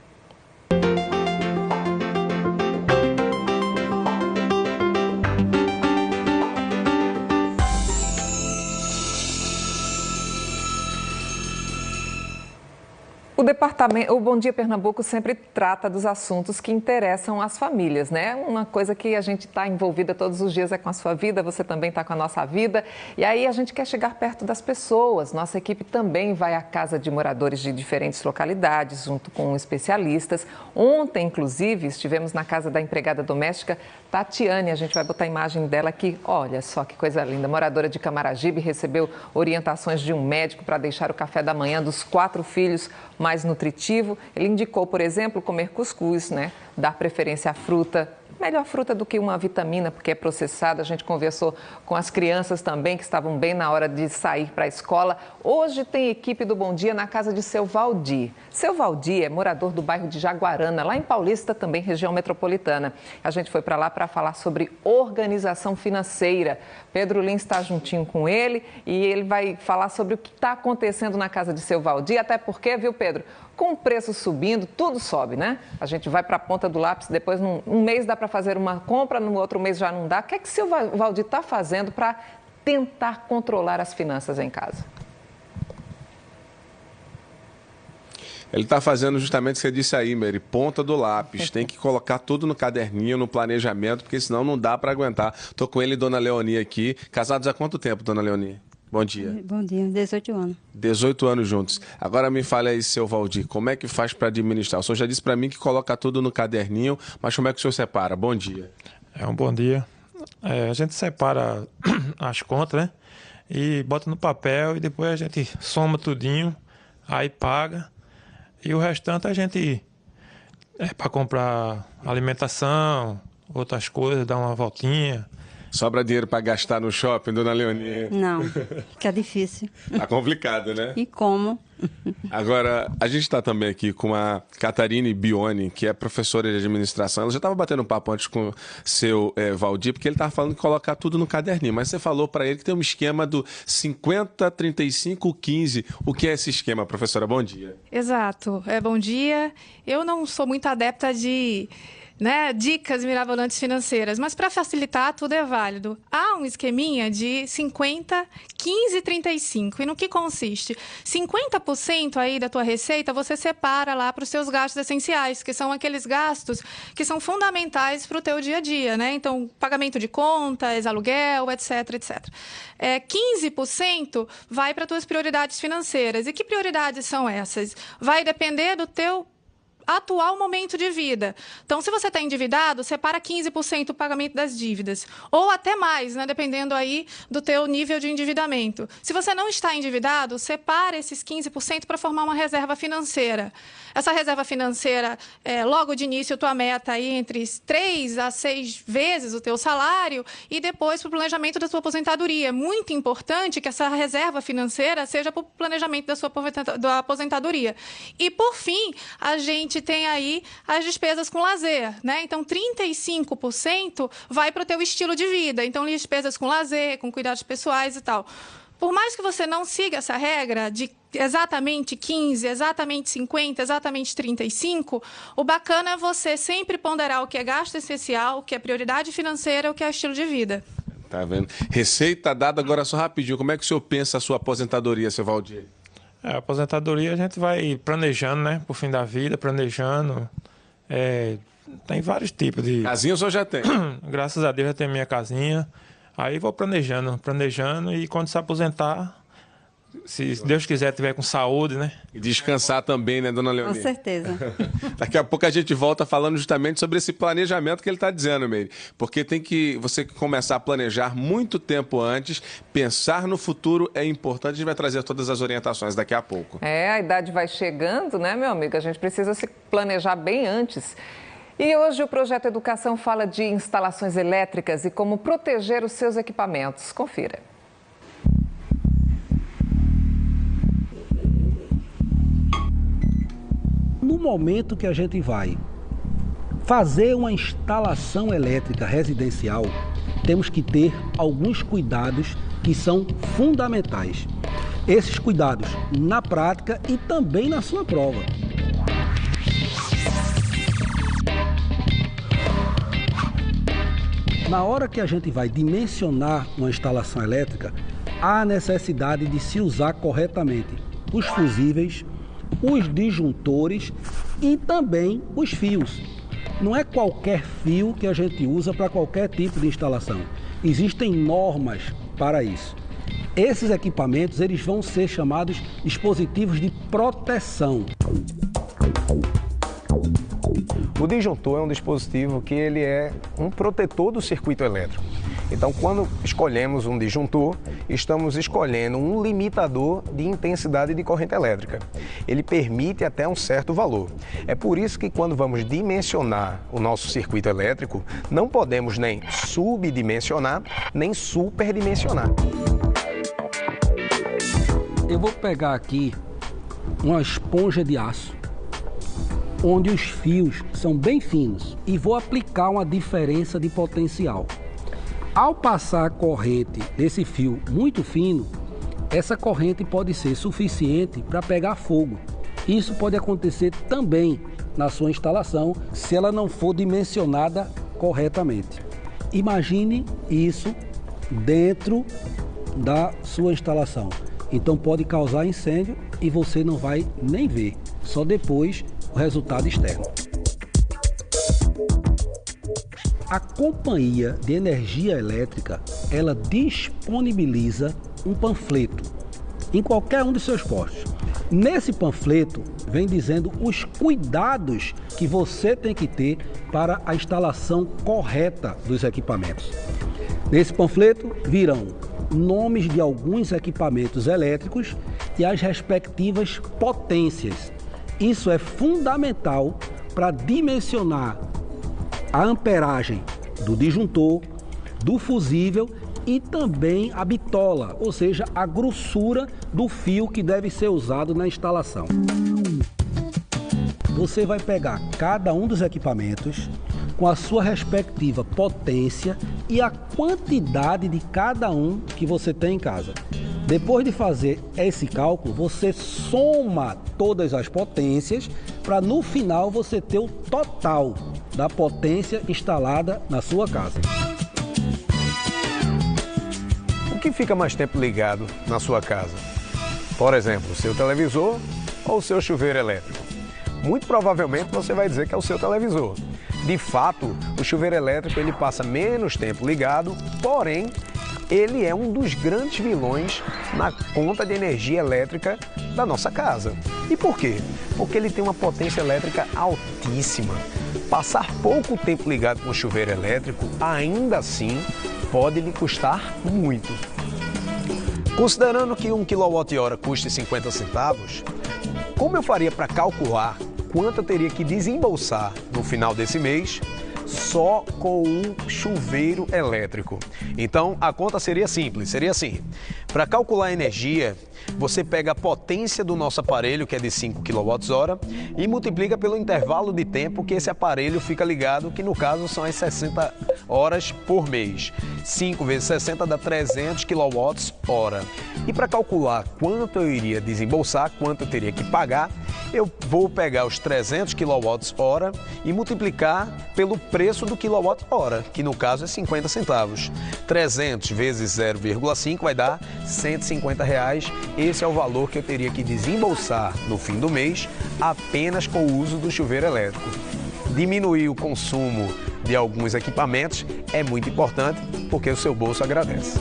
O Bom Dia Pernambuco sempre trata dos assuntos que interessam as famílias, né? Uma coisa que a gente está envolvida todos os dias é com a sua vida, você também está com a nossa vida. E aí a gente quer chegar perto das pessoas. Nossa equipe também vai à casa de moradores de diferentes localidades, junto com especialistas. Ontem, inclusive, estivemos na casa da empregada doméstica Tatiane. A gente vai botar a imagem dela aqui. Olha só que coisa linda. Moradora de Camaragibe, recebeu orientações de um médico para deixar o café da manhã dos 4 filhos mais nutritivo. Ele indicou, por exemplo, comer cuscuz, né? Dar preferência à fruta. Melhor fruta do que uma vitamina, porque é processada. A gente conversou com as crianças também, que estavam bem na hora de sair para a escola. Hoje tem equipe do Bom Dia na casa de seu Valdir. Seu Valdir é morador do bairro de Jaguarana, lá em Paulista, também região metropolitana. A gente foi para lá para falar sobre organização financeira. Pedro Lins está juntinho com ele e ele vai falar sobre o que está acontecendo na casa de seu Valdir. Até porque, viu, Pedro? Com o preço subindo, tudo sobe, né? A gente vai para a ponta do lápis, depois um mês dá para fazer uma compra, no outro mês já não dá. O que é que o seu Valdir está fazendo para tentar controlar as finanças em casa? Ele está fazendo justamente o que você disse aí, Meire, ponta do lápis. Tem que colocar tudo no caderninho, no planejamento, porque senão não dá para aguentar. Estou com ele e Dona Leonie aqui. Casados há quanto tempo, Dona Leonie? Bom dia. Bom dia, 18 anos. 18 anos juntos. Agora me fale aí, seu Valdir, como é que faz para administrar? O senhor já disse para mim que coloca tudo no caderninho, mas como é que o senhor separa? Bom dia. É um bom dia. A gente separa as contas, né? E bota no papel e depois a gente soma tudinho, aí paga. E o restante a gente é para comprar alimentação, outras coisas, dar uma voltinha. Sobra dinheiro para gastar no shopping, Dona Leonie? Não, que é difícil. Tá complicado, né? E como? Agora, a gente está também aqui com a Catarine Bione, que é professora de administração. Ela já estava batendo um papo antes com o seu Valdir, porque ele estava falando de colocar tudo no caderninho. Mas você falou para ele que tem um esquema do 50, 35, 15. O que é esse esquema, professora? Bom dia. Exato. Bom dia. Eu não sou muito adepta de dicas mirabolantes financeiras, mas para facilitar tudo é válido. Há um esqueminha de 50, 15 e 35. E no que consiste? 50% aí da tua receita você separa lá para os seus gastos essenciais, que são aqueles gastos que são fundamentais para o teu dia a dia, né? Então, pagamento de contas, aluguel, etc, etc. 15% vai para tuas prioridades financeiras. E que prioridades são essas? Vai depender do teu atual momento de vida. Então, se você está endividado, separa 15% do pagamento das dívidas. Ou até mais, né? Dependendo aí do teu nível de endividamento. Se você não está endividado, separa esses 15% para formar uma reserva financeira. Essa reserva financeira, logo de início, tua meta aí entre 3 a 6 vezes o teu salário e depois para o planejamento da sua aposentadoria. É muito importante que essa reserva financeira seja para o planejamento da sua aposentadoria. E, por fim, a gente tem aí as despesas com lazer, né? Então, 35% vai para o teu estilo de vida. Então, despesas com lazer, com cuidados pessoais e tal. Por mais que você não siga essa regra de exatamente 15, exatamente 50, exatamente 35, o bacana é você sempre ponderar o que é gasto essencial, o que é prioridade financeira, o que é estilo de vida. Tá vendo? Receita dada, agora só rapidinho. Como é que o senhor pensa a sua aposentadoria, seu Valdir? A aposentadoria a gente vai planejando, né? Por fim da vida, planejando. Tem vários tipos de... Casinha o senhor já tem? Graças a Deus já tenho minha casinha. Aí vou planejando e quando se aposentar, se Deus quiser, tiver com saúde, né? E descansar também, né, dona Leoni? Com certeza. Daqui a pouco a gente volta falando justamente sobre esse planejamento que ele está dizendo, Meire. Porque você começar a planejar muito tempo antes, pensar no futuro é importante. A gente vai trazer todas as orientações daqui a pouco. A idade vai chegando, né, meu amigo? A gente precisa se planejar bem antes. E hoje o Projeto Educação fala de instalações elétricas e como proteger os seus equipamentos. Confira. No momento que a gente vai fazer uma instalação elétrica residencial, temos que ter alguns cuidados que são fundamentais. Esses cuidados na prática e também na sua prova. Na hora que a gente vai dimensionar uma instalação elétrica, há necessidade de se usar corretamente os fusíveis, os disjuntores e também os fios. Não é qualquer fio que a gente usa para qualquer tipo de instalação. Existem normas para isso. Esses equipamentos eles vão ser chamados dispositivos de proteção. O disjuntor é um dispositivo que ele é um protetor do circuito elétrico. Então, quando escolhemos um disjuntor, estamos escolhendo um limitador de intensidade de corrente elétrica. Ele permite até um certo valor. É por isso que quando vamos dimensionar o nosso circuito elétrico, não podemos nem subdimensionar, nem superdimensionar. Eu vou pegar aqui uma esponja de aço, onde os fios são bem finos, e vou aplicar uma diferença de potencial. Ao passar a corrente nesse fio muito fino, essa corrente pode ser suficiente para pegar fogo. Isso pode acontecer também na sua instalação, se ela não for dimensionada corretamente. Imagine isso dentro da sua instalação. Então pode causar incêndio e você não vai nem ver, só depois o resultado externo. A Companhia de Energia Elétrica, ela disponibiliza um panfleto em qualquer um dos seus postos. Nesse panfleto vem dizendo os cuidados que você tem que ter para a instalação correta dos equipamentos. Nesse panfleto virão nomes de alguns equipamentos elétricos e as respectivas potências. Isso é fundamental para dimensionar a amperagem do disjuntor, do fusível e também a bitola, ou seja, a grossura do fio que deve ser usado na instalação. Você vai pegar cada um dos equipamentos com a sua respectiva potência e a quantidade de cada um que você tem em casa. Depois de fazer esse cálculo, você soma todas as potências para no final você ter o total da potência instalada na sua casa. O que fica mais tempo ligado na sua casa? Por exemplo, o seu televisor ou o seu chuveiro elétrico? Muito provavelmente você vai dizer que é o seu televisor. De fato, o chuveiro elétrico ele passa menos tempo ligado, porém ele é um dos grandes vilões na conta de energia elétrica da nossa casa. E por quê? Porque ele tem uma potência elétrica altíssima. Passar pouco tempo ligado com o chuveiro elétrico, ainda assim, pode lhe custar muito. Considerando que 1 kWh custe 50 centavos, como eu faria para calcular quanto eu teria que desembolsar no final desse mês só com um chuveiro elétrico? Então, a conta seria simples, seria assim. Para calcular a energia, você pega a potência do nosso aparelho, que é de 5 kWh, e multiplica pelo intervalo de tempo que esse aparelho fica ligado, que no caso são as 60 horas por mês. 5 vezes 60 dá 300 kWh. E para calcular quanto eu iria desembolsar, quanto eu teria que pagar, eu vou pegar os 300 kWh e multiplicar pelo preço do quilowatt-hora, que no caso é 50 centavos. 300 vezes 0,5 vai dar R$150. Esse é o valor que eu teria que desembolsar no fim do mês apenas com o uso do chuveiro elétrico. Diminuir o consumo de alguns equipamentos é muito importante porque o seu bolso agradece.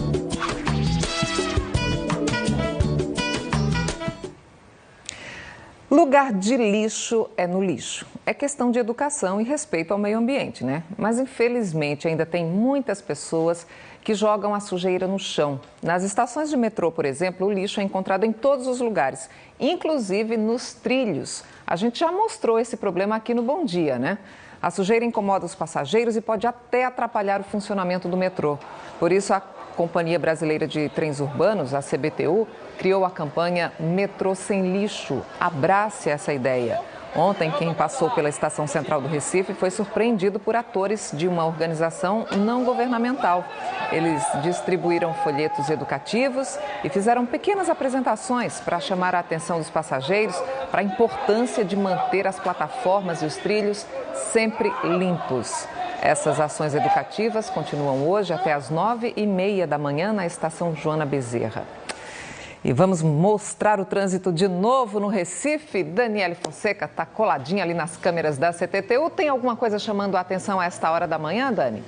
Lugar de lixo é no lixo. É questão de educação e respeito ao meio ambiente, né? Mas infelizmente ainda tem muitas pessoas que jogam a sujeira no chão. Nas estações de metrô, por exemplo, o lixo é encontrado em todos os lugares, inclusive nos trilhos. A gente já mostrou esse problema aqui no Bom Dia, né? A sujeira incomoda os passageiros e pode até atrapalhar o funcionamento do metrô. Por isso, a Companhia Brasileira de Trens Urbanos, a CBTU, criou a campanha Metrô Sem Lixo. Abrace essa ideia. Ontem, quem passou pela Estação Central do Recife foi surpreendido por atores de uma organização não governamental. Eles distribuíram folhetos educativos e fizeram pequenas apresentações para chamar a atenção dos passageiros para a importância de manter as plataformas e os trilhos sempre limpos. Essas ações educativas continuam hoje até às 9h30 da manhã na Estação Joana Bezerra. E vamos mostrar o trânsito de novo no Recife. Daniele Fonseca está coladinha ali nas câmeras da CTTU. Tem alguma coisa chamando a atenção a esta hora da manhã, Dani?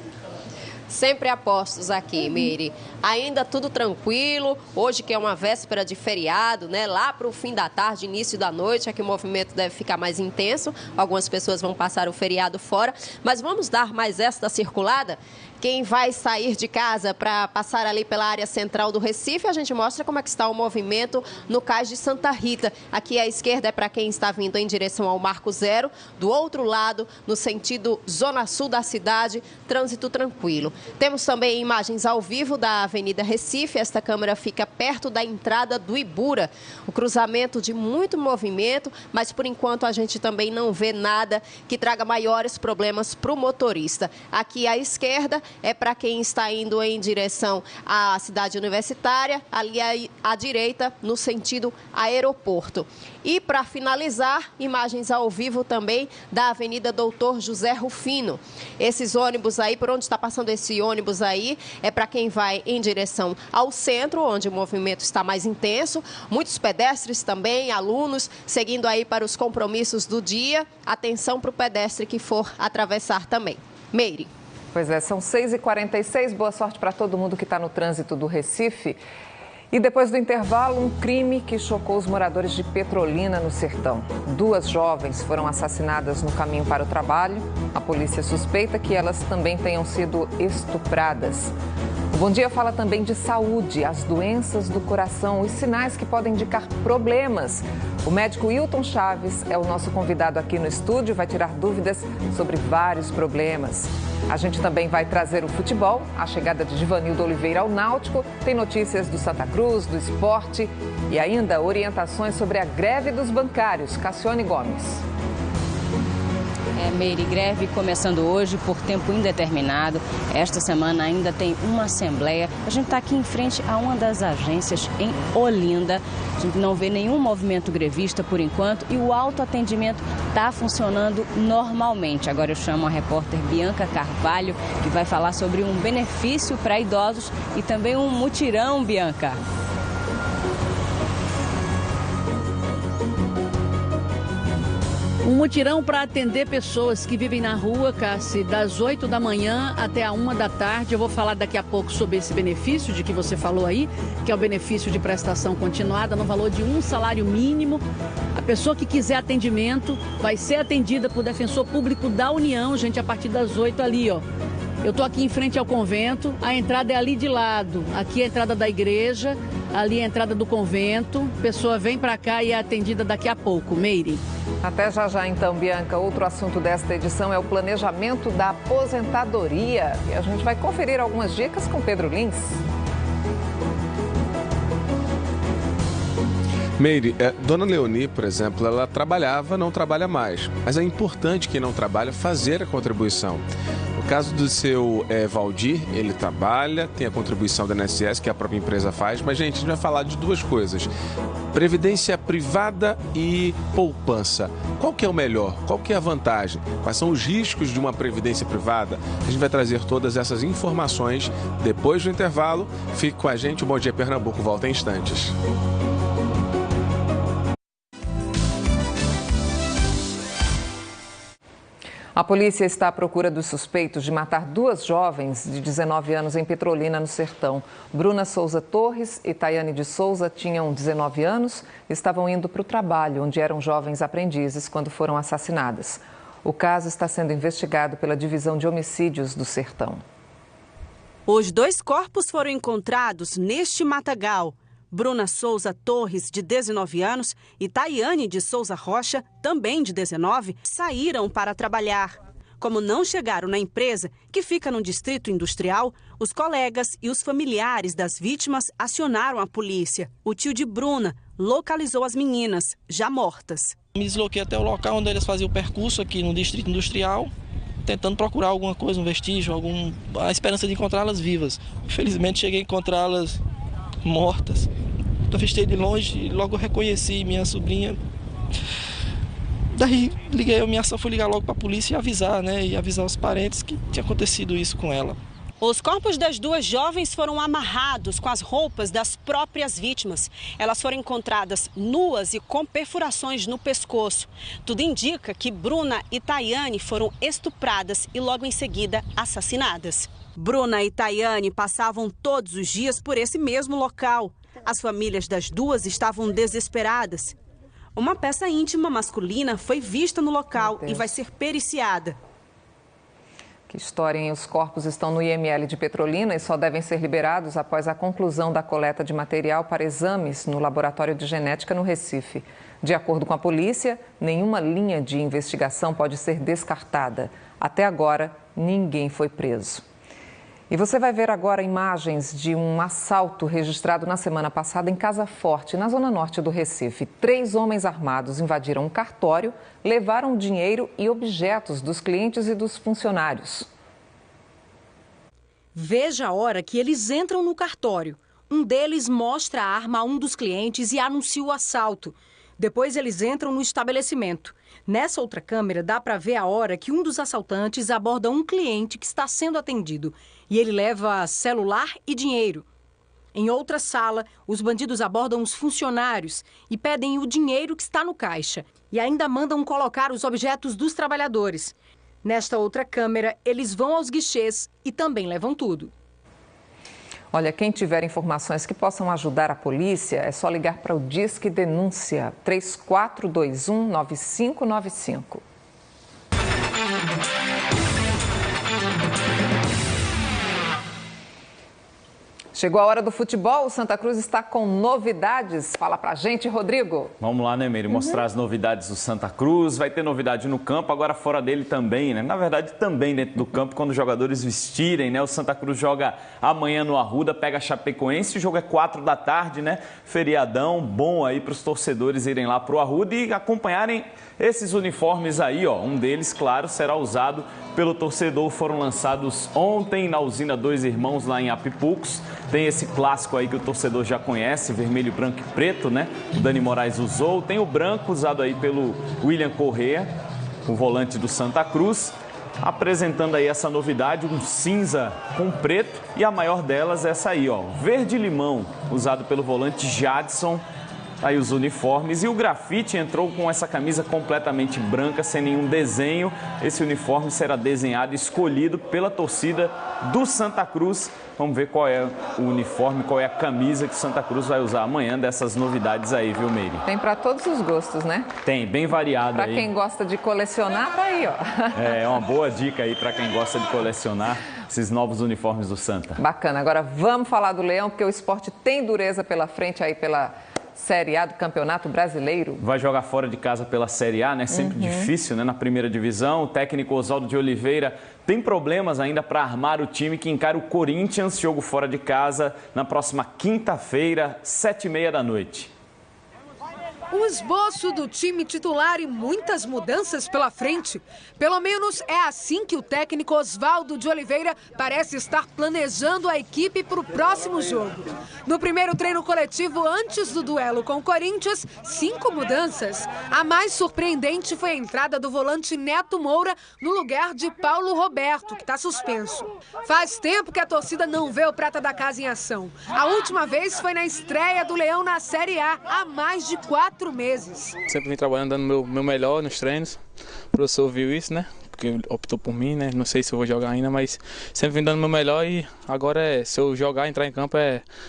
Sempre a postos aqui, Meire. Ainda tudo tranquilo. Hoje que é uma véspera de feriado, né? Lá para o fim da tarde, início da noite, é que o movimento deve ficar mais intenso. Algumas pessoas vão passar o feriado fora. Mas vamos dar mais esta circulada? Quem vai sair de casa para passar ali pela área central do Recife, a gente mostra como é que está o movimento no Cais de Santa Rita. Aqui à esquerda é para quem está vindo em direção ao Marco Zero. Do outro lado, no sentido zona sul da cidade, trânsito tranquilo. Temos também imagens ao vivo da Avenida Recife. Esta câmera fica perto da entrada do Ibura. O cruzamento de muito movimento, mas por enquanto a gente também não vê nada que traga maiores problemas para o motorista. Aqui à esquerda é para quem está indo em direção à cidade universitária, ali à direita, no sentido aeroporto. E para finalizar, imagens ao vivo também da Avenida Doutor José Rufino. Esses ônibus aí, por onde está passando esse ônibus aí, é para quem vai em direção ao centro, onde o movimento está mais intenso. Muitos pedestres também, alunos, seguindo aí para os compromissos do dia. Atenção para o pedestre que for atravessar também. Meire. Pois é, são 6h46. Boa sorte para todo mundo que está no trânsito do Recife. E depois do intervalo, um crime que chocou os moradores de Petrolina, no Sertão. 2 jovens foram assassinadas no caminho para o trabalho. A polícia suspeita que elas também tenham sido estupradas. O Bom Dia fala também de saúde, as doenças do coração, os sinais que podem indicar problemas. O médico Hilton Chaves é o nosso convidado aqui no estúdio, vai tirar dúvidas sobre vários problemas. A gente também vai trazer o futebol, a chegada de Givanildo Oliveira ao Náutico, tem notícias do Santa Cruz, do esporte e ainda orientações sobre a greve dos bancários. Cassione Gomes. Meire, greve começando hoje por tempo indeterminado. Esta semana ainda tem uma assembleia. A gente está aqui em frente a uma das agências em Olinda. A gente não vê nenhum movimento grevista por enquanto e o autoatendimento está funcionando normalmente. Agora eu chamo a repórter Bianca Carvalho, que vai falar sobre um benefício para idosos e também um mutirão, Bianca. Um mutirão para atender pessoas que vivem na rua, Cassi, das 8 da manhã até a 1 da tarde. Eu vou falar daqui a pouco sobre esse benefício de que você falou aí, que é o benefício de prestação continuada no valor de um salário mínimo. A pessoa que quiser atendimento vai ser atendida por defensor público da União, gente, a partir das 8 ali, ó. Eu estou aqui em frente ao convento, a entrada é ali de lado. Aqui é a entrada da igreja, ali é a entrada do convento. A pessoa vem para cá e é atendida daqui a pouco. Meire. Até já então, Bianca. Outro assunto desta edição é o planejamento da aposentadoria. E a gente vai conferir algumas dicas com Pedro Lins. Meire, Dona Leoni, por exemplo, ela trabalhava, não trabalha mais. Mas é importante quem não trabalha fazer a contribuição. No caso do seu Valdir, ele trabalha, tem a contribuição da INSS, que a própria empresa faz. Mas, gente, a gente vai falar de duas coisas. Previdência privada e poupança. Qual que é o melhor? Qual que é a vantagem? Quais são os riscos de uma previdência privada? A gente vai trazer todas essas informações depois do intervalo. Fique com a gente, o Bom Dia Pernambuco volta em instantes. A polícia está à procura dos suspeitos de matar duas jovens de 19 anos em Petrolina, no Sertão. Bruna Souza Torres e Tayane de Souza tinham 19 anos e estavam indo para o trabalho, onde eram jovens aprendizes, quando foram assassinadas. O caso está sendo investigado pela Divisão de Homicídios do Sertão. Os dois corpos foram encontrados neste matagal. Bruna Souza Torres, de 19 anos, e Tayane de Souza Rocha, também de 19, saíram para trabalhar. Como não chegaram na empresa, que fica no distrito industrial, os colegas e os familiares das vítimas acionaram a polícia. O tio de Bruna localizou as meninas, já mortas. Me desloquei até o local onde eles faziam o percurso aqui no distrito industrial, tentando procurar alguma coisa, um vestígio, a esperança de encontrá-las vivas. Infelizmente, cheguei a encontrá-las mortas. Avistei de longe e logo reconheci minha sobrinha. Daí a minha ação foi ligar logo para a polícia e avisar, E avisar os parentes que tinha acontecido isso com ela. Os corpos das duas jovens foram amarrados com as roupas das próprias vítimas. Elas foram encontradas nuas e com perfurações no pescoço. Tudo indica que Bruna e Tayane foram estupradas e logo em seguida assassinadas. Bruna e Tayane passavam todos os dias por esse mesmo local. As famílias das duas estavam desesperadas. Uma peça íntima masculina foi vista no local e vai ser periciada. Que história, hein? Os corpos estão no IML de Petrolina e só devem ser liberados após a conclusão da coleta de material para exames no Laboratório de Genética no Recife. De acordo com a polícia, nenhuma linha de investigação pode ser descartada. Até agora, ninguém foi preso. E você vai ver agora imagens de um assalto registrado na semana passada em Casa Forte, na zona norte do Recife. 3 homens armados invadiram um cartório, levaram dinheiro e objetos dos clientes e dos funcionários. Veja a hora que eles entram no cartório. Um deles mostra a arma a um dos clientes e anuncia o assalto. Depois eles entram no estabelecimento. Nessa outra câmera dá para ver a hora que um dos assaltantes aborda um cliente que está sendo atendido e ele leva celular e dinheiro. Em outra sala, os bandidos abordam os funcionários e pedem o dinheiro que está no caixa e ainda mandam colocar os objetos dos trabalhadores. Nesta outra câmera, eles vão aos guichês e também levam tudo. Olha, quem tiver informações que possam ajudar a polícia, é só ligar para o Disque Denúncia 3421-9595. Chegou a hora do futebol, o Santa Cruz está com novidades. Fala pra gente, Rodrigo. Vamos lá, né, Meire? Mostrar as novidades do Santa Cruz. Vai ter novidade no campo, agora fora dele também, né? Na verdade, também dentro do campo, quando os jogadores vestirem, né? O Santa Cruz joga amanhã no Arruda, pega a Chapecoense. O jogo é 4 da tarde, né? Feriadão, bom aí para os torcedores irem lá pro Arruda e acompanharem esses uniformes aí, ó. Um deles, claro, será usado pelo torcedor. Foram lançados ontem na usina Dois Irmãos, lá em Apipucos. Tem esse clássico aí que o torcedor já conhece, vermelho, branco e preto, né? O Dani Moraes usou. Tem o branco usado aí pelo William Correa, o volante do Santa Cruz. Apresentando aí essa novidade, um cinza com preto. E a maior delas é essa aí, ó. Verde limão, usado pelo volante Jadson. aí os uniformes. E o grafite entrou com essa camisa completamente branca, sem nenhum desenho. Esse uniforme será desenhado e escolhido pela torcida do Santa Cruz. Vamos ver qual é o uniforme, qual é a camisa que o Santa Cruz vai usar amanhã dessas novidades aí, viu, Meire? Tem para todos os gostos, né? Tem, bem variado aí. Para quem gosta de colecionar, tá aí, ó. É uma boa dica aí para quem gosta de colecionar esses novos uniformes do Santa. Bacana. Agora vamos falar do Leão, porque o esporte tem dureza pela frente aí pela Série A do Campeonato Brasileiro. Vai jogar fora de casa pela Série A, né? Sempre difícil, né? Na primeira divisão. O técnico Oswaldo de Oliveira tem problemas ainda para armar o time que encara o Corinthians, jogo fora de casa, na próxima quinta-feira, 7h30 da noite. Um esboço do time titular e muitas mudanças pela frente. Pelo menos é assim que o técnico Oswaldo de Oliveira parece estar planejando a equipe para o próximo jogo. No primeiro treino coletivo, antes do duelo com o Corinthians, 5 mudanças. A mais surpreendente foi a entrada do volante Neto Moura no lugar de Paulo Roberto, que está suspenso. Faz tempo que a torcida não vê o Prata da Casa em ação. A última vez foi na estreia do Leão na Série A, há mais de 4 meses. Sempre vim trabalhando, dando meu melhor nos treinos. O professor viu isso, né? Porque optou por mim, né? Não sei se eu vou jogar ainda, mas sempre vim dando meu melhor e agora se eu jogar, entrar em campo,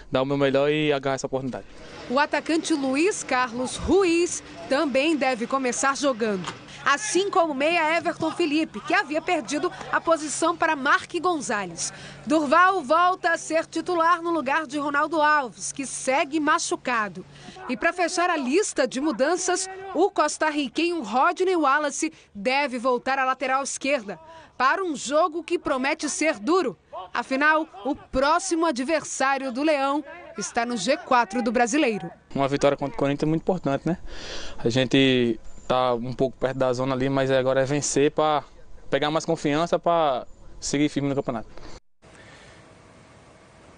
dar o meu melhor e agarrar essa oportunidade. O atacante Luiz Carlos Ruiz também deve começar jogando. Assim como o meia Everton Felipe, que havia perdido a posição para Mark Gonzalez. Durval volta a ser titular no lugar de Ronaldo Alves, que segue machucado. E para fechar a lista de mudanças, o costarriquenho Rodney Wallace deve voltar à lateral esquerda para um jogo que promete ser duro. Afinal, o próximo adversário do Leão está no G4 do Brasileiro. Uma vitória contra o Corinthians é muito importante, né? A gente está um pouco perto da zona ali, mas agora é vencer para pegar mais confiança para seguir firme no campeonato.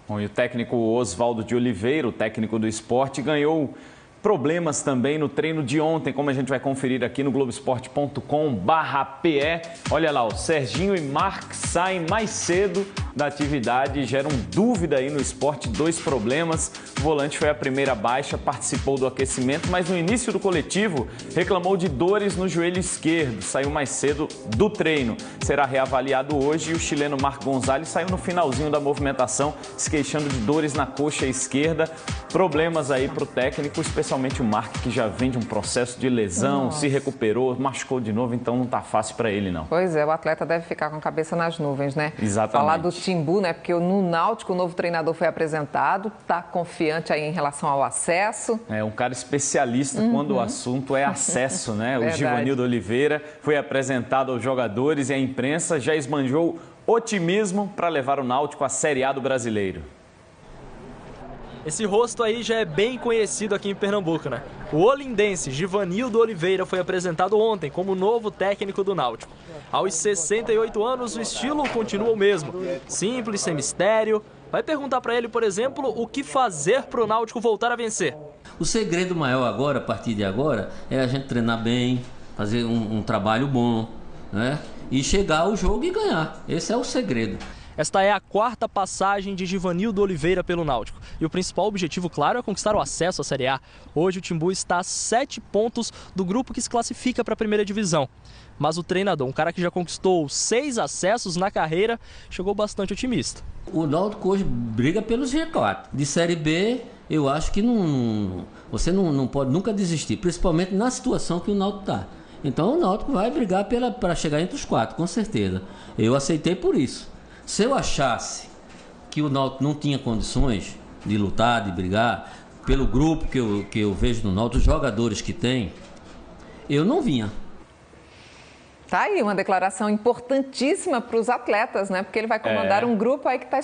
Bom, e o técnico Oswaldo de Oliveira, o técnico do esporte, ganhou problemas também no treino de ontem, como a gente vai conferir aqui no Globoesporte.com/PE. Olha lá, o Serginho e Mark saem mais cedo da atividade e geram dúvida aí no esporte, 2 problemas. O volante foi a primeira baixa, participou do aquecimento, mas no início do coletivo reclamou de dores no joelho esquerdo, saiu mais cedo do treino. Será reavaliado hoje e o chileno Mark Gonzalez saiu no finalzinho da movimentação, se queixando de dores na coxa esquerda. Problemas aí para o técnico, especialmente o Mark, que já vem de um processo de lesão, se recuperou, machucou de novo, então não tá fácil para ele, não. Pois é, o atleta deve ficar com a cabeça nas nuvens, né? Exatamente. Falar do Timbu, né? Porque no Náutico o novo treinador foi apresentado, tá confiante aí em relação ao acesso. É um cara especialista quando o assunto é acesso, né? O Verdade. Givanildo Oliveira foi apresentado aos jogadores e à imprensa, já esbanjou otimismo para levar o Náutico à Série A do Brasileiro. Esse rosto aí já é bem conhecido aqui em Pernambuco, né? O olindense Givanildo Oliveira foi apresentado ontem como novo técnico do Náutico. Aos 68 anos, o estilo continua o mesmo. Simples, sem mistério. Vai perguntar para ele, por exemplo, o que fazer para o Náutico voltar a vencer. O segredo maior agora, a partir de agora, é a gente treinar bem, fazer um trabalho bom, né? E chegar ao jogo e ganhar. Esse é o segredo. Esta é a 4ª passagem de Givanildo Oliveira pelo Náutico. E o principal objetivo, claro, é conquistar o acesso à Série A. Hoje o Timbu está a 7 pontos do grupo que se classifica para a primeira divisão. Mas o treinador, um cara que já conquistou 6 acessos na carreira, chegou bastante otimista. O Náutico hoje briga pelo G4. De Série B, eu acho que você não pode nunca desistir, principalmente na situação que o Náutico está. Então o Náutico vai brigar para chegar entre os 4, com certeza. Eu aceitei por isso. Se eu achasse que o Náutico não tinha condições de lutar, de brigar, pelo grupo que eu vejo no Náutico, os jogadores que tem, eu não vinha. Tá aí uma declaração importantíssima para os atletas, né? Porque ele vai comandar um grupo aí que está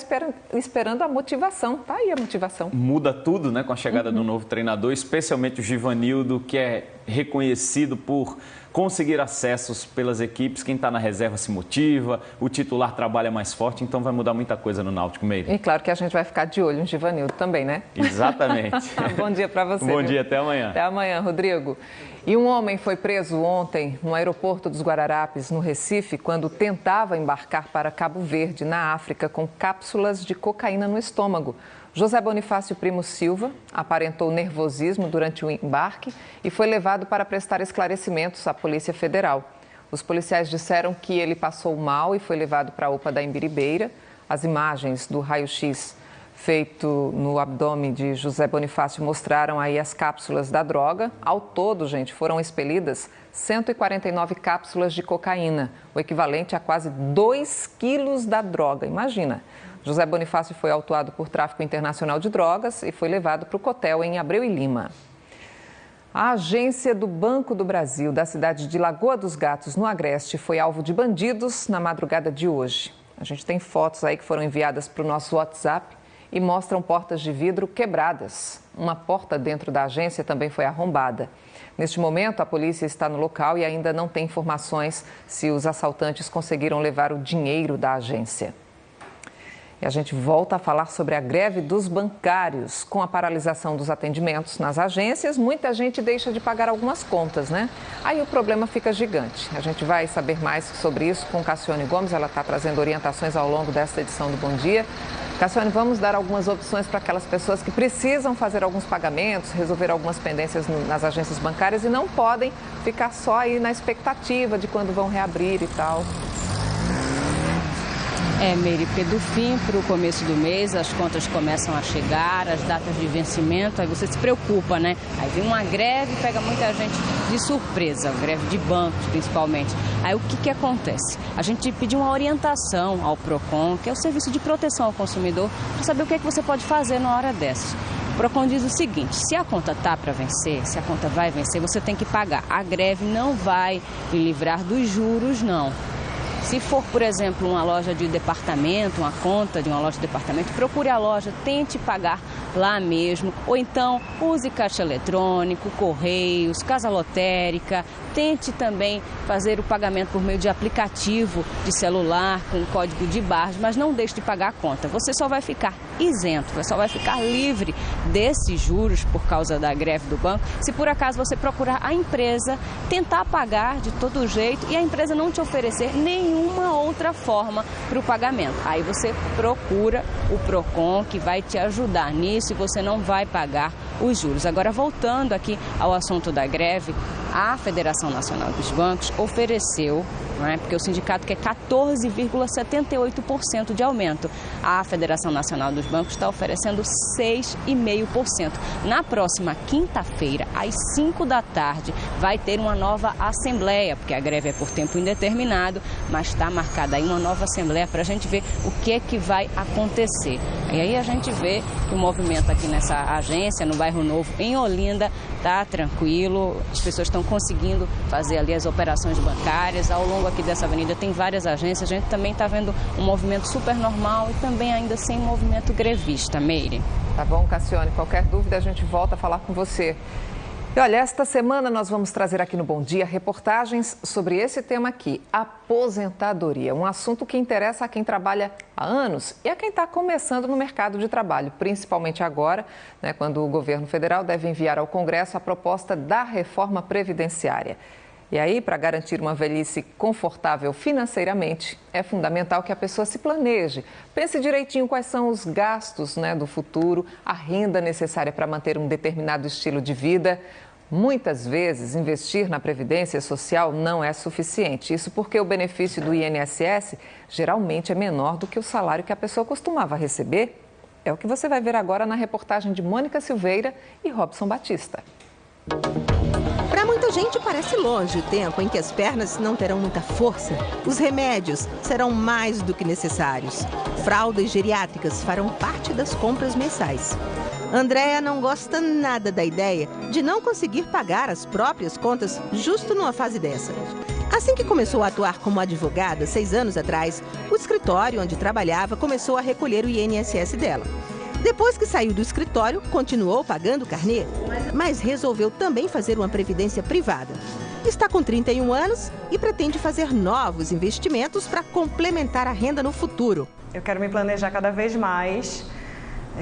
esperando a motivação. Tá aí a motivação. Muda tudo, né? Com a chegada do novo treinador, especialmente o Givanildo, que é reconhecido por conseguir acessos pelas equipes. Quem está na reserva se motiva, o titular trabalha mais forte, então vai mudar muita coisa no Náutico, Meire. E claro que a gente vai ficar de olho no Givanildo também, né? Exatamente. Bom dia para você. Bom dia, até amanhã. Até amanhã, Rodrigo. E um homem foi preso ontem no aeroporto dos Guararapes, no Recife, quando tentava embarcar para Cabo Verde, na África, com cápsulas de cocaína no estômago. José Bonifácio Primo Silva aparentou nervosismo durante o embarque e foi levado para prestar esclarecimentos à Polícia Federal. Os policiais disseram que ele passou mal e foi levado para a UPA da Imbiribeira. As imagens do raio-x feito no abdômen de José Bonifácio mostraram aí as cápsulas da droga. Ao todo, gente, foram expelidas 149 cápsulas de cocaína, o equivalente a quase 2 quilos da droga. Imagina. José Bonifácio foi autuado por tráfico internacional de drogas e foi levado para o Cotel em Abreu e Lima. A agência do Banco do Brasil, da cidade de Lagoa dos Gatos, no Agreste, foi alvo de bandidos na madrugada de hoje. A gente tem fotos aí que foram enviadas para o nosso WhatsApp e mostram portas de vidro quebradas. Uma porta dentro da agência também foi arrombada. Neste momento, a polícia está no local e ainda não tem informações se os assaltantes conseguiram levar o dinheiro da agência. E a gente volta a falar sobre a greve dos bancários. Com a paralisação dos atendimentos nas agências, muita gente deixa de pagar algumas contas, né? Aí o problema fica gigante. A gente vai saber mais sobre isso com Cassione Gomes. Ela está trazendo orientações ao longo desta edição do Bom Dia. Cassione, vamos dar algumas opções para aquelas pessoas que precisam fazer alguns pagamentos, resolver algumas pendências nas agências bancárias e não podem ficar só aí na expectativa de quando vão reabrir e tal. Meire, porque do fim para o começo do mês as contas começam a chegar, as datas de vencimento, aí você se preocupa, né? Aí vem uma greve e pega muita gente de surpresa, greve de bancos principalmente. Aí o que acontece? A gente pediu uma orientação ao PROCON, que é o Serviço de Proteção ao Consumidor, para saber o que você pode fazer na hora dessas. O PROCON diz o seguinte: se a conta está para vencer, se a conta vai vencer, você tem que pagar. A greve não vai lhe livrar dos juros, não. Se for, por exemplo, uma loja de departamento, uma conta de uma loja de departamento, procure a loja, tente pagar lá mesmo. Ou então, use caixa eletrônico, correios, casa lotérica. Tente também fazer o pagamento por meio de aplicativo de celular com código de barras, mas não deixe de pagar a conta. Você só vai ficar isento, você só vai ficar livre desses juros por causa da greve do banco se por acaso você procurar a empresa, tentar pagar de todo jeito e a empresa não te oferecer nenhuma outra forma para o pagamento. Aí você procura o PROCON, que vai te ajudar nisso e você não vai pagar os juros. Agora, voltando aqui ao assunto da greve, a Federação Nacional dos Bancos ofereceu, porque o sindicato quer 14,78% de aumento. A Federação Nacional dos Bancos está oferecendo 6,5%. Na próxima quinta-feira, às 5 da tarde, vai ter uma nova assembleia, porque a greve é por tempo indeterminado, mas está marcada aí uma nova assembleia para a gente ver o que vai acontecer. E aí a gente vê que o movimento aqui nessa agência, no Bairro Novo, em Olinda, está tranquilo, as pessoas estão conseguindo fazer ali as operações bancárias. Ao longo aqui dessa avenida tem várias agências, a gente também está vendo um movimento super normal e também ainda sem movimento grevista, Meire. Tá bom, Cassione, qualquer dúvida a gente volta a falar com você. E olha, esta semana nós vamos trazer aqui no Bom Dia reportagens sobre esse tema aqui, aposentadoria. Um assunto que interessa a quem trabalha há anos e a quem está começando no mercado de trabalho, principalmente agora, quando o governo federal deve enviar ao Congresso a proposta da reforma previdenciária. E aí, para garantir uma velhice confortável financeiramente, é fundamental que a pessoa se planeje. Pense direitinho quais são os gastos do futuro, a renda necessária para manter um determinado estilo de vida. Muitas vezes, investir na Previdência Social não é suficiente. Isso porque o benefício do INSS geralmente é menor do que o salário que a pessoa costumava receber. É o que você vai ver agora na reportagem de Mônica Silveira e Robson Batista. Para muita gente parece longe o tempo em que as pernas não terão muita força. Os remédios serão mais do que necessários. Fraldas geriátricas farão parte das compras mensais. Andréa não gosta nada da ideia de não conseguir pagar as próprias contas justo numa fase dessa. Assim que começou a atuar como advogada, 6 anos atrás, o escritório onde trabalhava começou a recolher o INSS dela. Depois que saiu do escritório, continuou pagando o carnê, mas resolveu também fazer uma previdência privada. Está com 31 anos e pretende fazer novos investimentos para complementar a renda no futuro. Eu quero me planejar cada vez mais,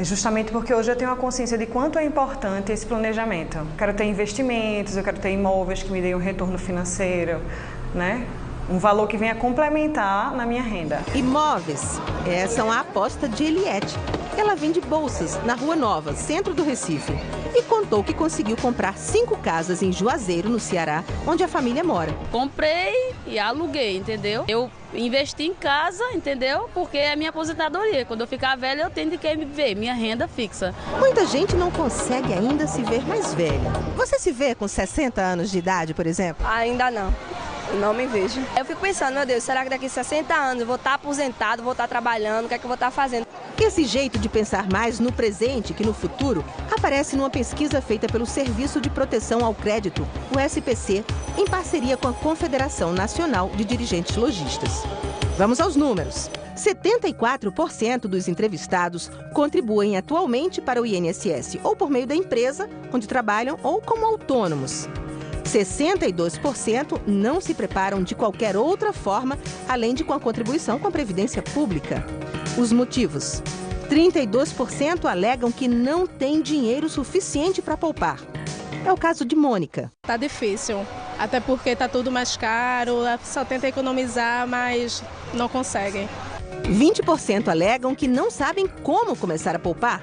justamente porque hoje eu tenho a consciência de quanto é importante esse planejamento. Eu quero ter investimentos, eu quero ter imóveis que me deem um retorno financeiro, um valor que venha complementar na minha renda. Imóveis, essa é uma aposta de Eliette. Ela vende bolsas na Rua Nova, centro do Recife. E contou que conseguiu comprar 5 casas em Juazeiro, no Ceará, onde a família mora. Comprei e aluguei, entendeu? Eu investi em casa, entendeu? Porque é minha aposentadoria. Quando eu ficar velha, eu tenho de que me ver, minha renda fixa. Muita gente não consegue ainda se ver mais velha. Você se vê com 60 anos de idade, por exemplo? Ainda não. Não me vejo. Eu fico pensando, meu Deus, será que daqui a 60 anos eu vou estar aposentado, vou estar trabalhando, o que é que eu vou estar fazendo? Esse jeito de pensar mais no presente que no futuro aparece numa pesquisa feita pelo Serviço de Proteção ao Crédito, o SPC, em parceria com a Confederação Nacional de Dirigentes Lojistas. Vamos aos números. 74% dos entrevistados contribuem atualmente para o INSS, ou por meio da empresa onde trabalham ou como autônomos. 62% não se preparam de qualquer outra forma, além de com a contribuição com a Previdência Pública. Os motivos: 32% alegam que não têm dinheiro suficiente para poupar. É o caso de Mônica. Tá difícil, até porque tá tudo mais caro, a pessoa tenta economizar, mas não conseguem. 20% alegam que não sabem como começar a poupar.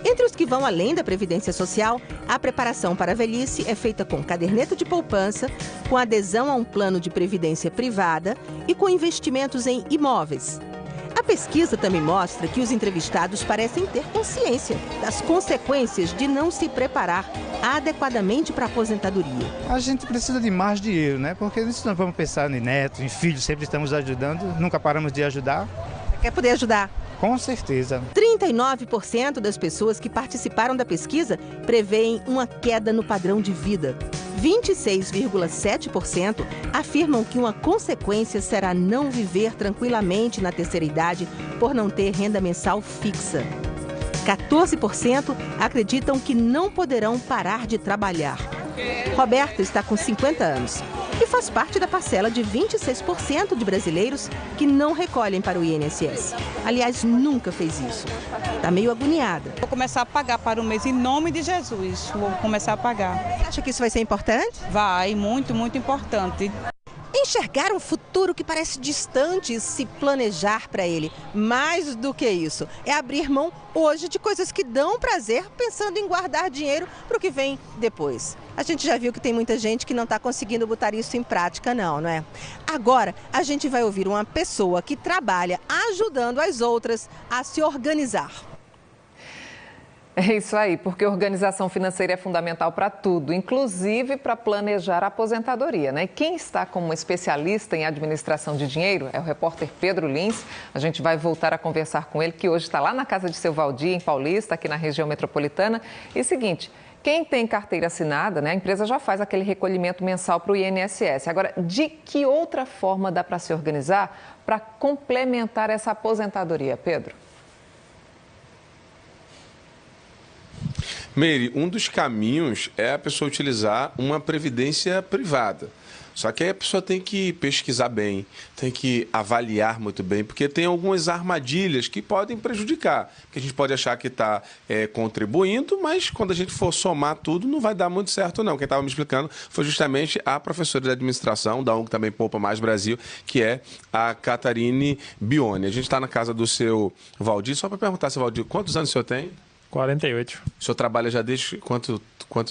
Entre os que vão além da Previdência Social, a preparação para a velhice é feita com caderneta de poupança, com adesão a um plano de previdência privada e com investimentos em imóveis. A pesquisa também mostra que os entrevistados parecem ter consciência das consequências de não se preparar adequadamente para a aposentadoria. A gente precisa de mais dinheiro, né? Porque se nós vamos pensar em netos, em filhos, sempre estamos ajudando, nunca paramos de ajudar. Quer poder ajudar? Com certeza. 39% das pessoas que participaram da pesquisa prevêem uma queda no padrão de vida. 26,7% afirmam que uma consequência será não viver tranquilamente na terceira idade por não ter renda mensal fixa. 14% acreditam que não poderão parar de trabalhar. Roberta está com 50 anos e faz parte da parcela de 26% de brasileiros que não recolhem para o INSS. Aliás, nunca fez isso. Está meio agoniada. Vou começar a pagar para o mês, em nome de Jesus. Vou começar a pagar. Você acha que isso vai ser importante? Vai, muito, muito importante. Enxergar um futuro que parece distante e se planejar para ele. Mais do que isso, é abrir mão hoje de coisas que dão prazer, pensando em guardar dinheiro para o que vem depois. A gente já viu que tem muita gente que não está conseguindo botar isso em prática, não é? Agora, a gente vai ouvir uma pessoa que trabalha ajudando as outras a se organizar. É isso aí, porque organização financeira é fundamental para tudo, inclusive para planejar a aposentadoria, né? E quem está como especialista em administração de dinheiro é o repórter Pedro Lins. A gente vai voltar a conversar com ele, que hoje está lá na casa de seu Valdir, em Paulista, aqui na região metropolitana. E seguinte, quem tem carteira assinada, né? A empresa já faz aquele recolhimento mensal para o INSS. Agora, de que outra forma dá para se organizar para complementar essa aposentadoria, Pedro? Meire, um dos caminhos é a pessoa utilizar uma previdência privada. Só que aí a pessoa tem que pesquisar bem, tem que avaliar muito bem, porque tem algumas armadilhas que podem prejudicar. Porque a gente pode achar que está contribuindo, mas quando a gente for somar tudo, não vai dar muito certo, não. Quem estava me explicando foi justamente a professora de administração da ONG Também Poupa Mais Brasil, que é a Catarine Bione. A gente está na casa do seu Valdir. Só para perguntar, seu Valdir, quantos anos o senhor tem? 48. O senhor trabalha já desde quantos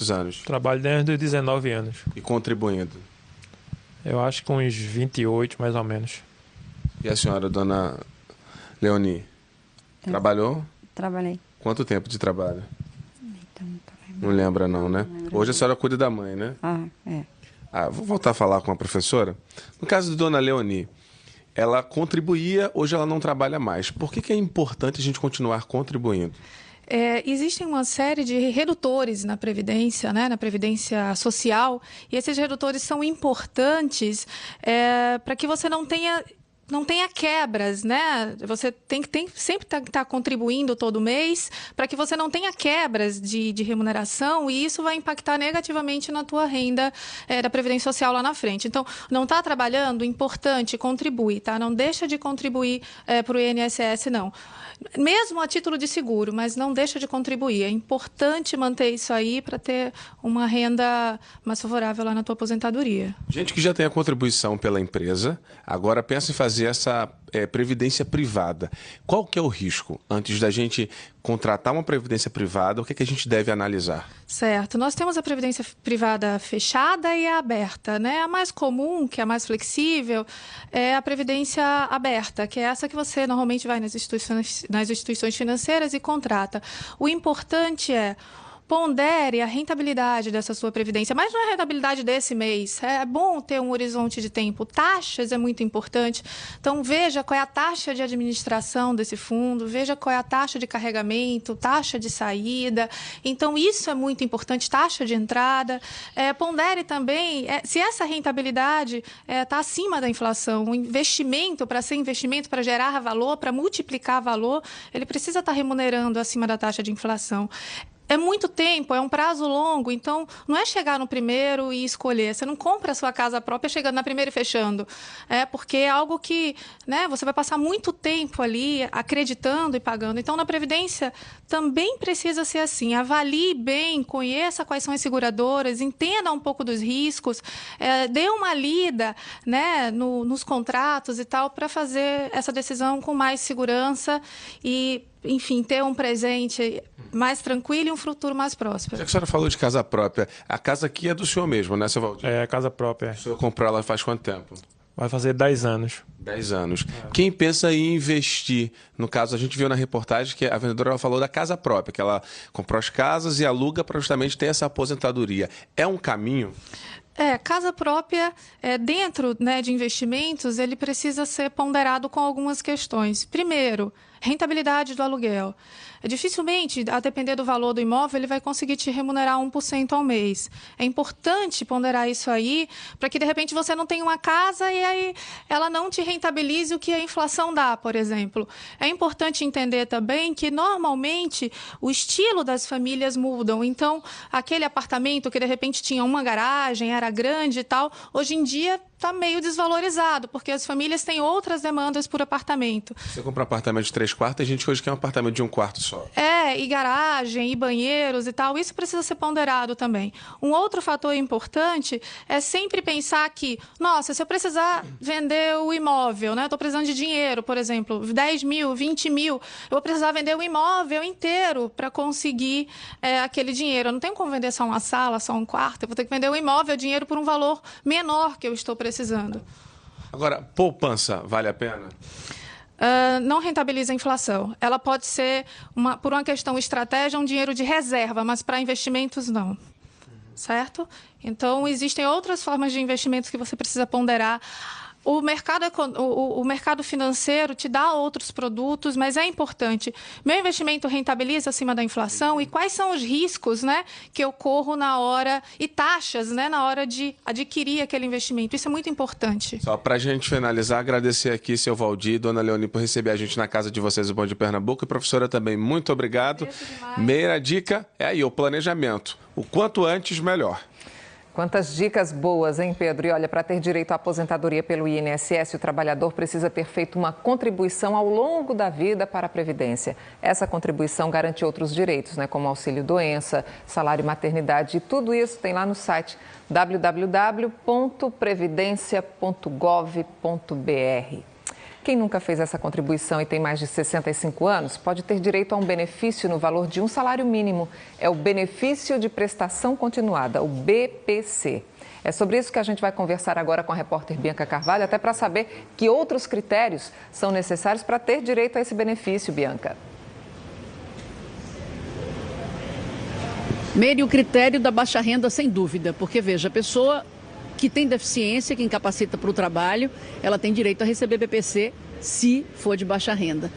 anos? Trabalho desde os 19 anos. E contribuindo? Eu acho que uns 28, mais ou menos. E a senhora, dona Leoni, trabalhou? Trabalhei. Quanto tempo de trabalho? Não lembra não, né? Hoje a senhora cuida da mãe, né? É. Vou voltar a falar com a professora. No caso de dona Leoni, ela contribuía, hoje ela não trabalha mais. Por que é importante a gente continuar contribuindo? Existem uma série de redutores na Previdência, né, na Previdência Social, e esses redutores são importantes para que você não tenha quebras, né? Você tem que sempre estar contribuindo todo mês para que você não tenha quebras de remuneração, e isso vai impactar negativamente na tua renda da Previdência Social lá na frente. Então, não está trabalhando? Importante, contribui, tá? Não deixa de contribuir para o INSS, não. Mesmo a título de seguro, mas não deixa de contribuir. É importante manter isso aí para ter uma renda mais favorável lá na tua aposentadoria. Gente que já tem a contribuição pela empresa, agora pensa em fazer fazer essa previdência privada. Qual que é o risco? Antes da gente contratar uma previdência privada, o que é que a gente deve analisar? Certo. Nós temos a previdência privada fechada e a aberta, né? A mais comum, que é a mais flexível, é a previdência aberta, que é essa que você normalmente vai nas instituições financeiras e contrata. O importante é pondere a rentabilidade dessa sua previdência, mas não é a rentabilidade desse mês. É bom ter um horizonte de tempo. Taxas é muito importante. Então, veja qual é a taxa de administração desse fundo, veja qual é a taxa de carregamento, taxa de saída. Então, isso é muito importante, taxa de entrada. Pondere também se essa rentabilidade está acima da inflação. O investimento, para ser investimento, para gerar valor, para multiplicar valor, ele precisa estar remunerando acima da taxa de inflação. É muito tempo, é um prazo longo, então não é chegar no primeiro e escolher. Você não compra a sua casa própria chegando na primeira e fechando. Porque é algo que, né, você vai passar muito tempo ali acreditando e pagando. Então, na Previdência também precisa ser assim. Avalie bem, conheça quais são as seguradoras, entenda um pouco dos riscos, dê uma lida, né, nos contratos e tal, para fazer essa decisão com mais segurança e, enfim, ter um presente mais tranquilo e um futuro mais próspero. Já que a senhora falou de casa própria, a casa aqui é do senhor mesmo, né, seu Valdir? É, a casa própria. O senhor comprou ela faz quanto tempo? Vai fazer 10 anos. 10 anos. Quem pensa em investir, no caso, a gente viu na reportagem que a vendedora ela falou da casa própria, que ela comprou as casas e aluga para justamente ter essa aposentadoria. É um caminho? Casa própria, dentro, né, de investimentos, ele precisa ser ponderado com algumas questões. Primeiro, rentabilidade do aluguel. Dificilmente, a depender do valor do imóvel, ele vai conseguir te remunerar 1% ao mês. É importante ponderar isso aí, para que, de repente, você não tenha uma casa e aí ela não te rentabilize o que a inflação dá, por exemplo. É importante entender também que, normalmente, o estilo das famílias mudam. Então, aquele apartamento que, de repente, tinha uma garagem, era grande e tal, hoje em dia está meio desvalorizado, porque as famílias têm outras demandas por apartamento. Você compra um apartamento de 3 quartos, a gente hoje quer um apartamento de 1 quarto só. E garagem, e banheiros e tal, isso precisa ser ponderado também. Um outro fator importante é sempre pensar que, nossa, se eu precisar vender o imóvel, né? Estou precisando de dinheiro, por exemplo, 10 mil, 20 mil, eu vou precisar vender o imóvel inteiro para conseguir aquele dinheiro. Eu não tenho como vender só uma sala, só um quarto, eu vou ter que vender o imóvel, o dinheiro, por um valor menor que eu estou precisando. Agora, poupança vale a pena? Não rentabiliza a inflação. Ela pode ser, por uma questão estratégia, um dinheiro de reserva, mas para investimentos não. Certo? Então, existem outras formas de investimentos que você precisa ponderar. O mercado financeiro te dá outros produtos, mas é importante. Meu investimento rentabiliza acima da inflação? E quais são os riscos, né, que eu corro na hora, e taxas, né, na hora de adquirir aquele investimento? Isso é muito importante. Só para a gente finalizar, agradecer aqui, seu Valdir e dona Leoni, por receber a gente na casa de vocês, o Bom Dia Pernambuco. E professora também, muito obrigado. Primeira dica é aí, o planejamento. O quanto antes, melhor. Quantas dicas boas, hein, Pedro? E olha, para ter direito à aposentadoria pelo INSS, o trabalhador precisa ter feito uma contribuição ao longo da vida para a Previdência. Essa contribuição garante outros direitos, né, como auxílio-doença, salário e maternidade. E tudo isso tem lá no site www.previdencia.gov.br. Quem nunca fez essa contribuição e tem mais de 65 anos pode ter direito a um benefício no valor de um salário mínimo. É o Benefício de Prestação Continuada, o BPC. É sobre isso que a gente vai conversar agora com a repórter Bianca Carvalho, até para saber que outros critérios são necessários para ter direito a esse benefício, Bianca. Meire, o critério da baixa renda, sem dúvida, porque, veja, a pessoa que tem deficiência, que incapacita para o trabalho, ela tem direito a receber BPC se for de baixa renda.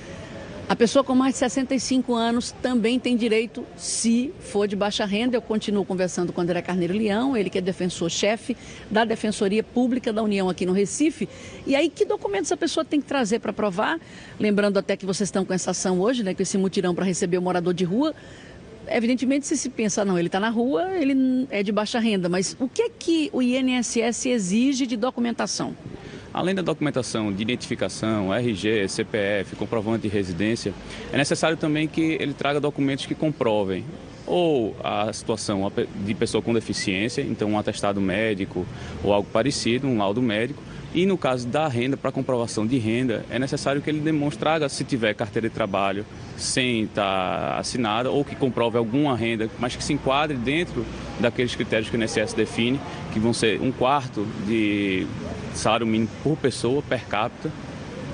A pessoa com mais de 65 anos também tem direito se for de baixa renda. Eu continuo conversando com o André Carneiro Leão, ele que é defensor-chefe da Defensoria Pública da União aqui no Recife. E aí, que documentos a pessoa tem que trazer para provar? Lembrando até que vocês estão com essa ação hoje, né, com esse mutirão para receber o morador de rua. Evidentemente, se pensa, não, ele está na rua, ele é de baixa renda, mas o que é que o INSS exige de documentação? Além da documentação de identificação, RG, CPF, comprovante de residência, é necessário também que ele traga documentos que comprovem ou a situação de pessoa com deficiência, então um atestado médico ou algo parecido, um laudo médico, E no caso da renda, para comprovação de renda, é necessário que ele traga, se tiver carteira de trabalho sem estar assinada, ou que comprove alguma renda, mas que se enquadre dentro daqueles critérios que o INSS define, que vão ser 1/4 de salário mínimo por pessoa, per capita.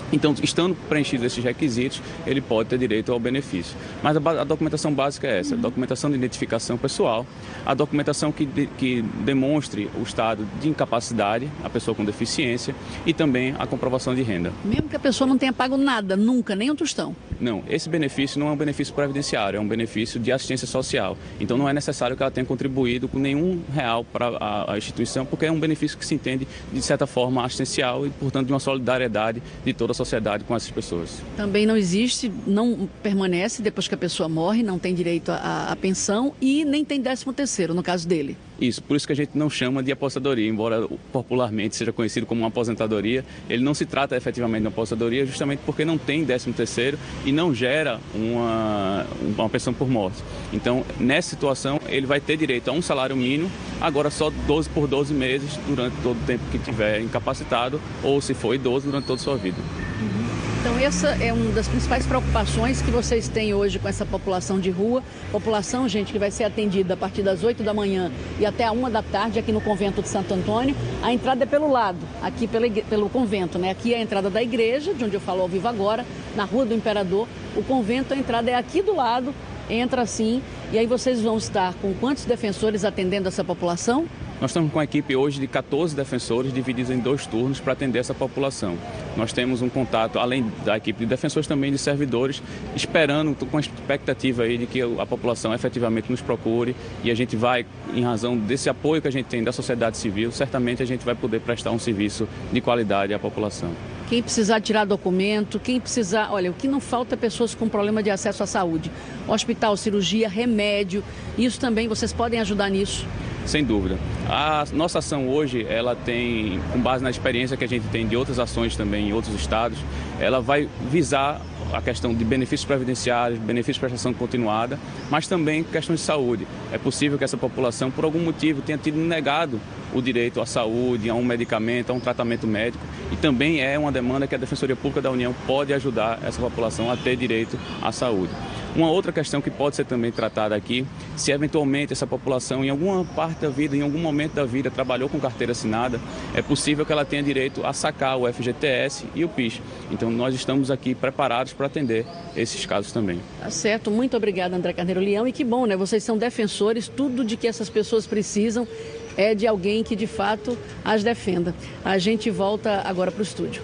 Então, estando preenchidos esses requisitos, ele pode ter direito ao benefício. Mas a documentação básica é essa, a documentação de identificação pessoal, a documentação que demonstre o estado de incapacidade, a pessoa com deficiência, e também a comprovação de renda. Mesmo que a pessoa não tenha pago nada, nunca, nem um tostão? Não, esse benefício não é um benefício previdenciário, é um benefício de assistência social. Então, não é necessário que ela tenha contribuído com nenhum real para a instituição, porque é um benefício que se entende, de certa forma, assistencial e, portanto, de uma solidariedade de toda a sociedade com essas pessoas. Também não existe, não permanece depois que a pessoa morre, não tem direito à pensão e nem tem 13º, no caso dele. Isso, por isso que a gente não chama de aposentadoria, embora popularmente seja conhecido como uma aposentadoria, ele não se trata efetivamente de uma aposentadoria justamente porque não tem 13º e não gera uma pensão por morte. Então, nessa situação, ele vai ter direito a um salário mínimo, agora só 12 por 12 meses, durante todo o tempo que estiver incapacitado, ou se for idoso, durante toda a sua vida. Então, essa é uma das principais preocupações que vocês têm hoje com essa população de rua. População, gente, que vai ser atendida a partir das 8 da manhã e até a 1 da tarde aqui no convento de Santo Antônio. A entrada é pelo lado, aqui pelo convento, né? Aqui é a entrada da igreja, de onde eu falo ao vivo agora, na Rua do Imperador. O convento, a entrada é aqui do lado, entra assim. E aí vocês vão estar com quantos defensores atendendo essa população? Nós estamos com a equipe hoje de 14 defensores divididos em 2 turnos para atender essa população. Nós temos um contato, além da equipe de defensores, também de servidores, esperando, com a expectativa aí de que a população efetivamente nos procure e a gente vai, em razão desse apoio que a gente tem da sociedade civil, certamente a gente vai poder prestar um serviço de qualidade à população. Quem precisar tirar documento, quem precisar... Olha, o que não falta é pessoas com problema de acesso à saúde. Hospital, cirurgia, remédio, isso também, vocês podem ajudar nisso? Sem dúvida. A nossa ação hoje, ela tem, com base na experiência que a gente tem de outras ações também em outros estados, ela vai visar a questão de benefícios previdenciários, benefícios de prestação continuada, mas também questões de saúde. É possível que essa população, por algum motivo, tenha tido negado o direito à saúde, a um medicamento, a um tratamento médico, e também é uma demanda que a Defensoria Pública da União pode ajudar essa população a ter direito à saúde. Uma outra questão que pode ser também tratada aqui, se eventualmente essa população em alguma parte da vida, em algum momento da vida, trabalhou com carteira assinada, é possível que ela tenha direito a sacar o FGTS e o PIS. Então nós estamos aqui preparados para atender esses casos também. Tá certo, muito obrigada, André Carneiro Leão, e que bom, né? Vocês são defensores, tudo de que essas pessoas precisam é de alguém que de fato as defenda. A gente volta agora para o estúdio.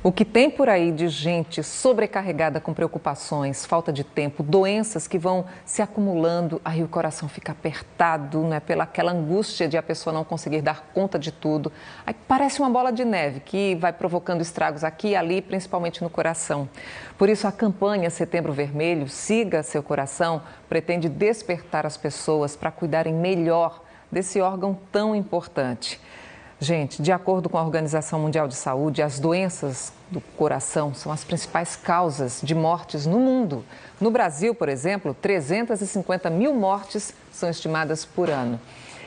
O que tem por aí de gente sobrecarregada com preocupações, falta de tempo, doenças que vão se acumulando, aí o coração fica apertado, né, pela aquela angústia de a pessoa não conseguir dar conta de tudo. Aí parece uma bola de neve que vai provocando estragos aqui e ali, principalmente no coração. Por isso a campanha Setembro Vermelho, Siga Seu Coração, pretende despertar as pessoas para cuidarem melhor desse órgão tão importante. Gente, de acordo com a Organização Mundial de Saúde, as doenças do coração são as principais causas de mortes no mundo. No Brasil, por exemplo, 350 mil mortes são estimadas por ano.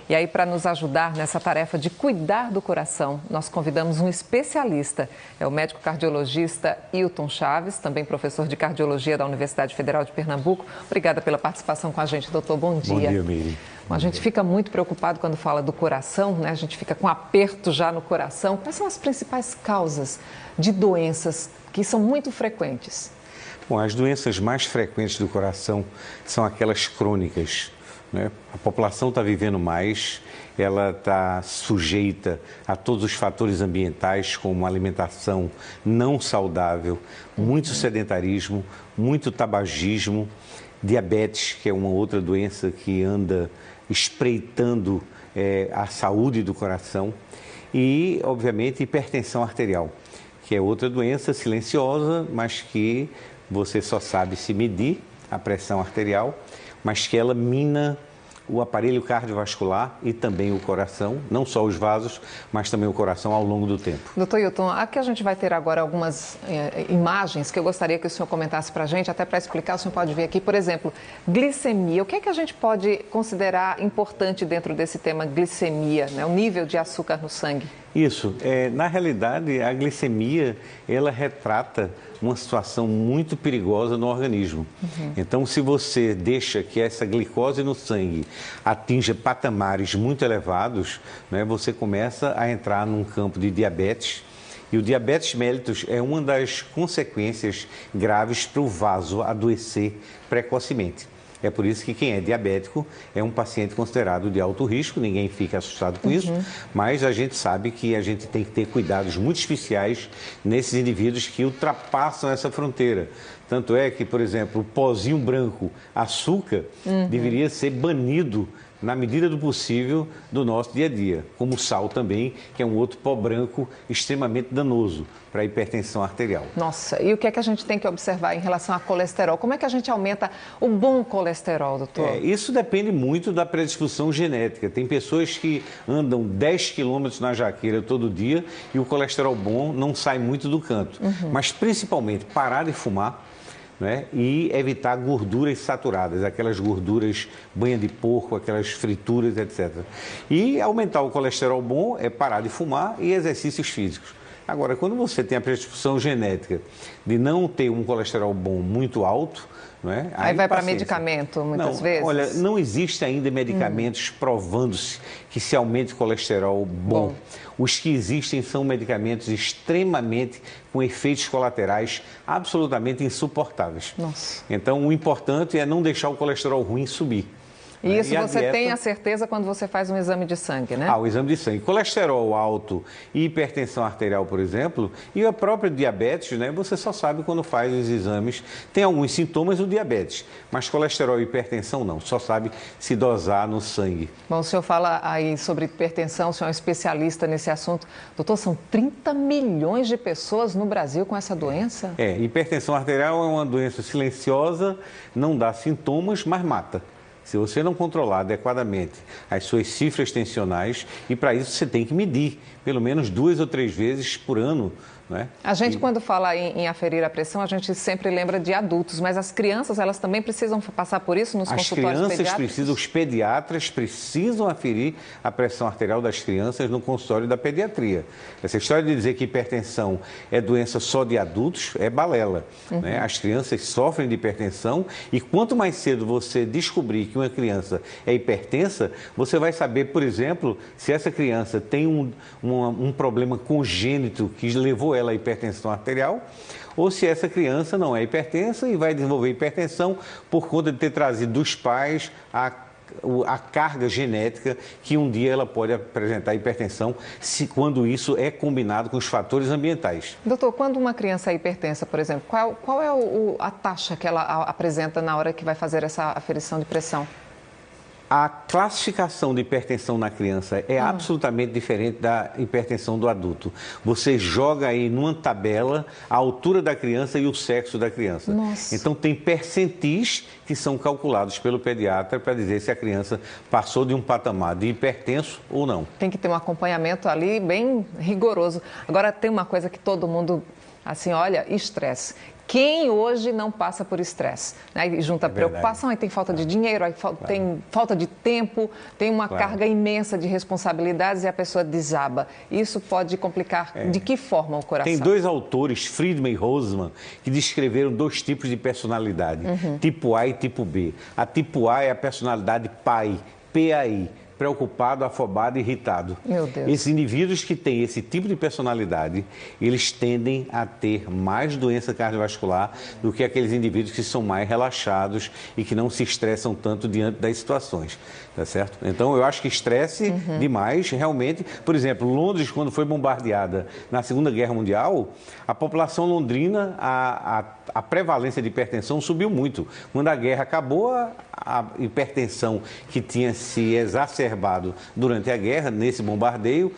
E aí, para nos ajudar nessa tarefa de cuidar do coração, nós convidamos um especialista. É o médico cardiologista Hilton Chaves, também professor de cardiologia da Universidade Federal de Pernambuco. Obrigada pela participação com a gente, doutor. Bom dia. Bom dia, Miri. A gente fica muito preocupado quando fala do coração, né? A gente fica com aperto já no coração. Quais são as principais causas de doenças que são muito frequentes? Bom, as doenças mais frequentes do coração são aquelas crônicas, né? A população está vivendo mais, ela está sujeita a todos os fatores ambientais, como alimentação não saudável, muito sedentarismo, muito tabagismo, diabetes, que é uma outra doença que anda espreitando a saúde do coração, e, obviamente, hipertensão arterial, que é outra doença silenciosa, mas que você só sabe se medir a pressão arterial, mas que ela mina o aparelho cardiovascular e também o coração, não só os vasos, mas também o coração ao longo do tempo. Doutor Hilton, aqui a gente vai ter agora algumas imagens que eu gostaria que o senhor comentasse para a gente, até para explicar, o senhor pode ver aqui, por exemplo, glicemia. O que é que a gente pode considerar importante dentro desse tema glicemia, né? O nível de açúcar no sangue? Isso. Na realidade, a glicemia, ela retrata uma situação muito perigosa no organismo. Então, se você deixa que essa glicose no sangue atinja patamares muito elevados, né, você começa a entrar num campo de diabetes. E o diabetes mellitus é uma das consequências graves para o vaso adoecer precocemente. É por isso que quem é diabético é um paciente considerado de alto risco, ninguém fica assustado com isso, mas a gente sabe que a gente tem que ter cuidados muito especiais nesses indivíduos que ultrapassam essa fronteira. Tanto é que, por exemplo, o pozinho branco, açúcar, deveria ser banido na medida do possível do nosso dia a dia, como o sal também, que é um outro pó branco extremamente danoso para a hipertensão arterial. Nossa, e o que é que a gente tem que observar em relação a colesterol? Como é que a gente aumenta o bom colesterol, doutor? Isso depende muito da predisposição genética. Tem pessoas que andam 10 quilômetros na jaqueira todo dia e o colesterol bom não sai muito do canto. Mas principalmente parar de fumar, né? E evitar gorduras saturadas, aquelas gorduras banha de porco, aquelas frituras, etc. E aumentar o colesterol bom é parar de fumar e exercícios físicos. Agora, quando você tem a predisposição genética de não ter um colesterol bom muito alto, não é? Aí vai para medicamento, muitas vezes? Olha, não existe ainda medicamentos provando-se que se aumente o colesterol bom. Os que existem são medicamentos extremamente com efeitos colaterais absolutamente insuportáveis. Nossa. Então, o importante é não deixar o colesterol ruim subir. E isso você tem a certeza quando você faz um exame de sangue, né? O exame de sangue. Colesterol alto e hipertensão arterial, por exemplo, e a própria diabetes, né? Você só sabe quando faz os exames. Tem alguns sintomas do diabetes, mas colesterol e hipertensão não. Só sabe se dosar no sangue. Bom, o senhor fala aí sobre hipertensão, o senhor é um especialista nesse assunto. Doutor, são 30 milhões de pessoas no Brasil com essa doença? Hipertensão arterial é uma doença silenciosa, não dá sintomas, mas mata. Se você não controlar adequadamente as suas cifras tensionais, e para isso você tem que medir pelo menos 2 ou 3 vezes por ano. Né? A gente, quando fala em aferir a pressão, a gente sempre lembra de adultos, mas as crianças, elas também precisam passar por isso nos consultórios pediátricos? Os pediatras precisam aferir a pressão arterial das crianças no consultório da pediatria. Essa história de dizer que hipertensão é doença só de adultos é balela. Né? As crianças sofrem de hipertensão e quanto mais cedo você descobrir que uma criança é hipertensa, você vai saber, por exemplo, se essa criança tem um problema congênito que levou ela à hipertensão arterial, ou se essa criança não é hipertensa e vai desenvolver hipertensão por conta de ter trazido dos pais a carga genética que um dia ela pode apresentar hipertensão, quando isso é combinado com os fatores ambientais. Doutor, quando uma criança é hipertensa, por exemplo, qual é a taxa que ela apresenta na hora que vai fazer essa aferição de pressão? A classificação de hipertensão na criança é absolutamente diferente da hipertensão do adulto. Você joga aí numa tabela a altura da criança e o sexo da criança. Nossa. Então, tem percentis que são calculados pelo pediatra para dizer se a criança passou de um patamar de hipertenso ou não. Tem que ter um acompanhamento ali bem rigoroso. Agora, tem uma coisa que todo mundo, assim, olha, estresse. Quem hoje não passa por estresse? Né? Junta preocupação, aí tem falta de dinheiro, aí tem falta de tempo, tem uma carga imensa de responsabilidades e a pessoa desaba. Isso pode complicar de que forma o coração? Tem 2 autores, Friedman e Roseman, que descreveram 2 tipos de personalidade, tipo A e tipo B. A tipo A é a personalidade pai, PAI. Preocupado, afobado e irritado. Meu Deus. Esses indivíduos que têm esse tipo de personalidade, eles tendem a ter mais doença cardiovascular do que aqueles indivíduos que são mais relaxados e que não se estressam tanto diante das situações, tá certo? Então, eu acho que estresse demais, realmente. Por exemplo, Londres, quando foi bombardeada na Segunda Guerra Mundial, a população londrina, há a prevalência de hipertensão subiu muito. Quando a guerra acabou, a hipertensão que tinha se exacerbado durante a guerra, nesse bombardeio,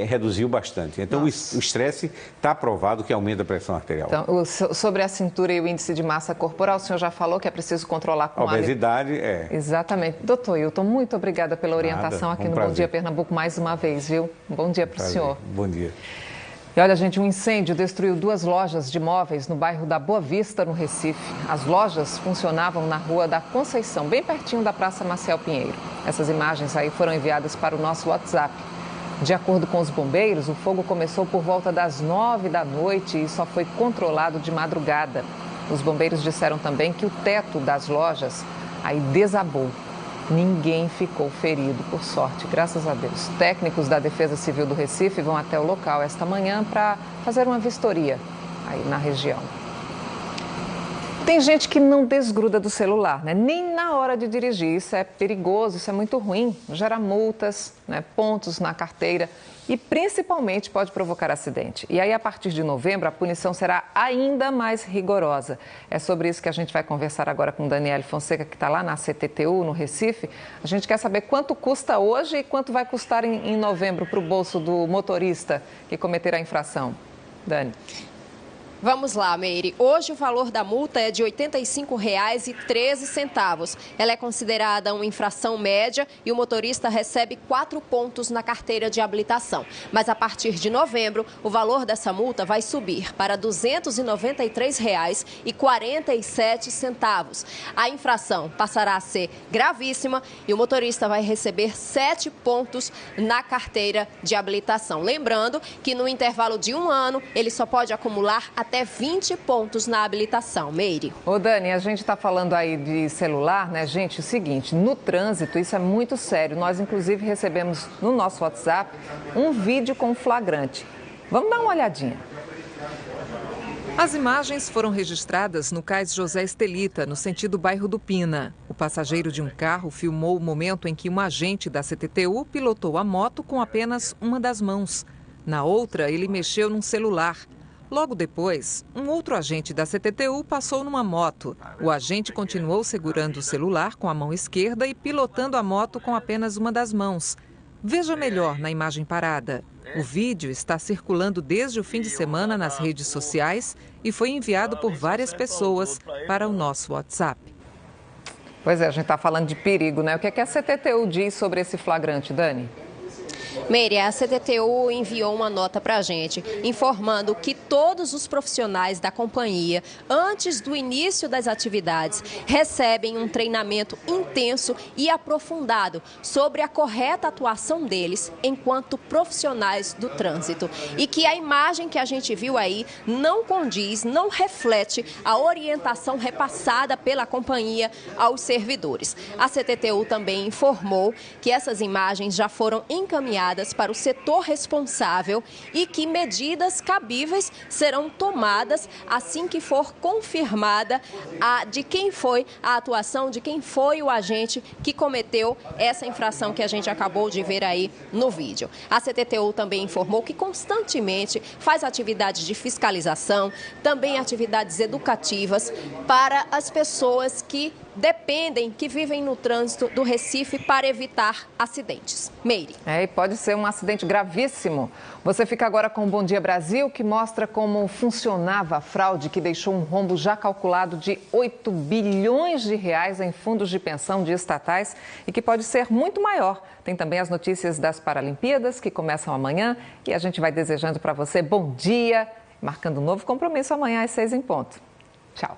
reduziu bastante. Então, o estresse está provado que aumenta a pressão arterial. Então, sobre a cintura e o índice de massa corporal, o senhor já falou que é preciso controlar com a obesidade, Exatamente. Doutor Hilton, muito obrigada pela orientação aqui no Bom Dia Pernambuco mais uma vez, viu? Bom dia para o senhor. Bom dia. E olha, gente, um incêndio destruiu 2 lojas de móveis no bairro da Boa Vista, no Recife. As lojas funcionavam na Rua da Conceição, bem pertinho da Praça Maciel Pinheiro. Essas imagens aí foram enviadas para o nosso WhatsApp. De acordo com os bombeiros, o fogo começou por volta das 9 da noite e só foi controlado de madrugada. Os bombeiros disseram também que o teto das lojas aí desabou. Ninguém ficou ferido, por sorte, graças a Deus. Técnicos da Defesa Civil do Recife vão até o local esta manhã para fazer uma vistoria aí na região. Tem gente que não desgruda do celular, né? Nem na hora de dirigir. Isso é perigoso, isso é muito ruim. Gera multas, né? Pontos na carteira e principalmente pode provocar acidente. E aí, a partir de novembro, a punição será ainda mais rigorosa. É sobre isso que a gente vai conversar agora com Daniele Fonseca, que está lá na CTTU, no Recife. A gente quer saber quanto custa hoje e quanto vai custar em novembro para o bolso do motorista que cometer a infração. Dani. Vamos lá, Meire. Hoje o valor da multa é de R$ 85,13. Ela é considerada uma infração média e o motorista recebe 4 pontos na carteira de habilitação. Mas a partir de novembro, o valor dessa multa vai subir para R$ 293,47. A infração passará a ser gravíssima e o motorista vai receber 7 pontos na carteira de habilitação. Lembrando que no intervalo de 1 ano, ele só pode acumular até 20 pontos na habilitação. Meire. Ô Dani, a gente está falando aí de celular, né, gente? O seguinte, no trânsito isso é muito sério. Nós, inclusive, recebemos no nosso WhatsApp um vídeo com flagrante. Vamos dar uma olhadinha. As imagens foram registradas no Cais José Estelita, no sentido bairro do Pina. O passageiro de um carro filmou o momento em que um agente da CTTU pilotou a moto com apenas uma das mãos. Na outra, ele mexeu num celular. Logo depois, um outro agente da CTTU passou numa moto. O agente continuou segurando o celular com a mão esquerda e pilotando a moto com apenas uma das mãos. Veja melhor na imagem parada. O vídeo está circulando desde o fim de semana nas redes sociais e foi enviado por várias pessoas para o nosso WhatsApp. Pois é, a gente está falando de perigo, né? O que é que a CTTU diz sobre esse flagrante, Dani? Meire, a CTTU enviou uma nota para a gente, informando que todos os profissionais da companhia, antes do início das atividades, recebem um treinamento intenso e aprofundado sobre a correta atuação deles enquanto profissionais do trânsito. E que a imagem que a gente viu aí não condiz, não reflete a orientação repassada pela companhia aos servidores. A CTTU também informou que essas imagens já foram encaminhadas para o setor responsável e que medidas cabíveis serão tomadas assim que for confirmada de quem foi a atuação, de quem foi o agente que cometeu essa infração que a gente acabou de ver aí no vídeo. A CTTU também informou que constantemente faz atividades de fiscalização, também atividades educativas para as pessoas que dependem, que vivem no trânsito do Recife para evitar acidentes. Meire. E pode ser um acidente gravíssimo. Você fica agora com o Bom Dia Brasil, que mostra como funcionava a fraude que deixou um rombo já calculado de 8 bilhões de reais em fundos de pensão de estatais e que pode ser muito maior. Tem também as notícias das Paralimpíadas, que começam amanhã, e a gente vai desejando para você bom dia, marcando um novo compromisso amanhã às 6 em ponto. Tchau.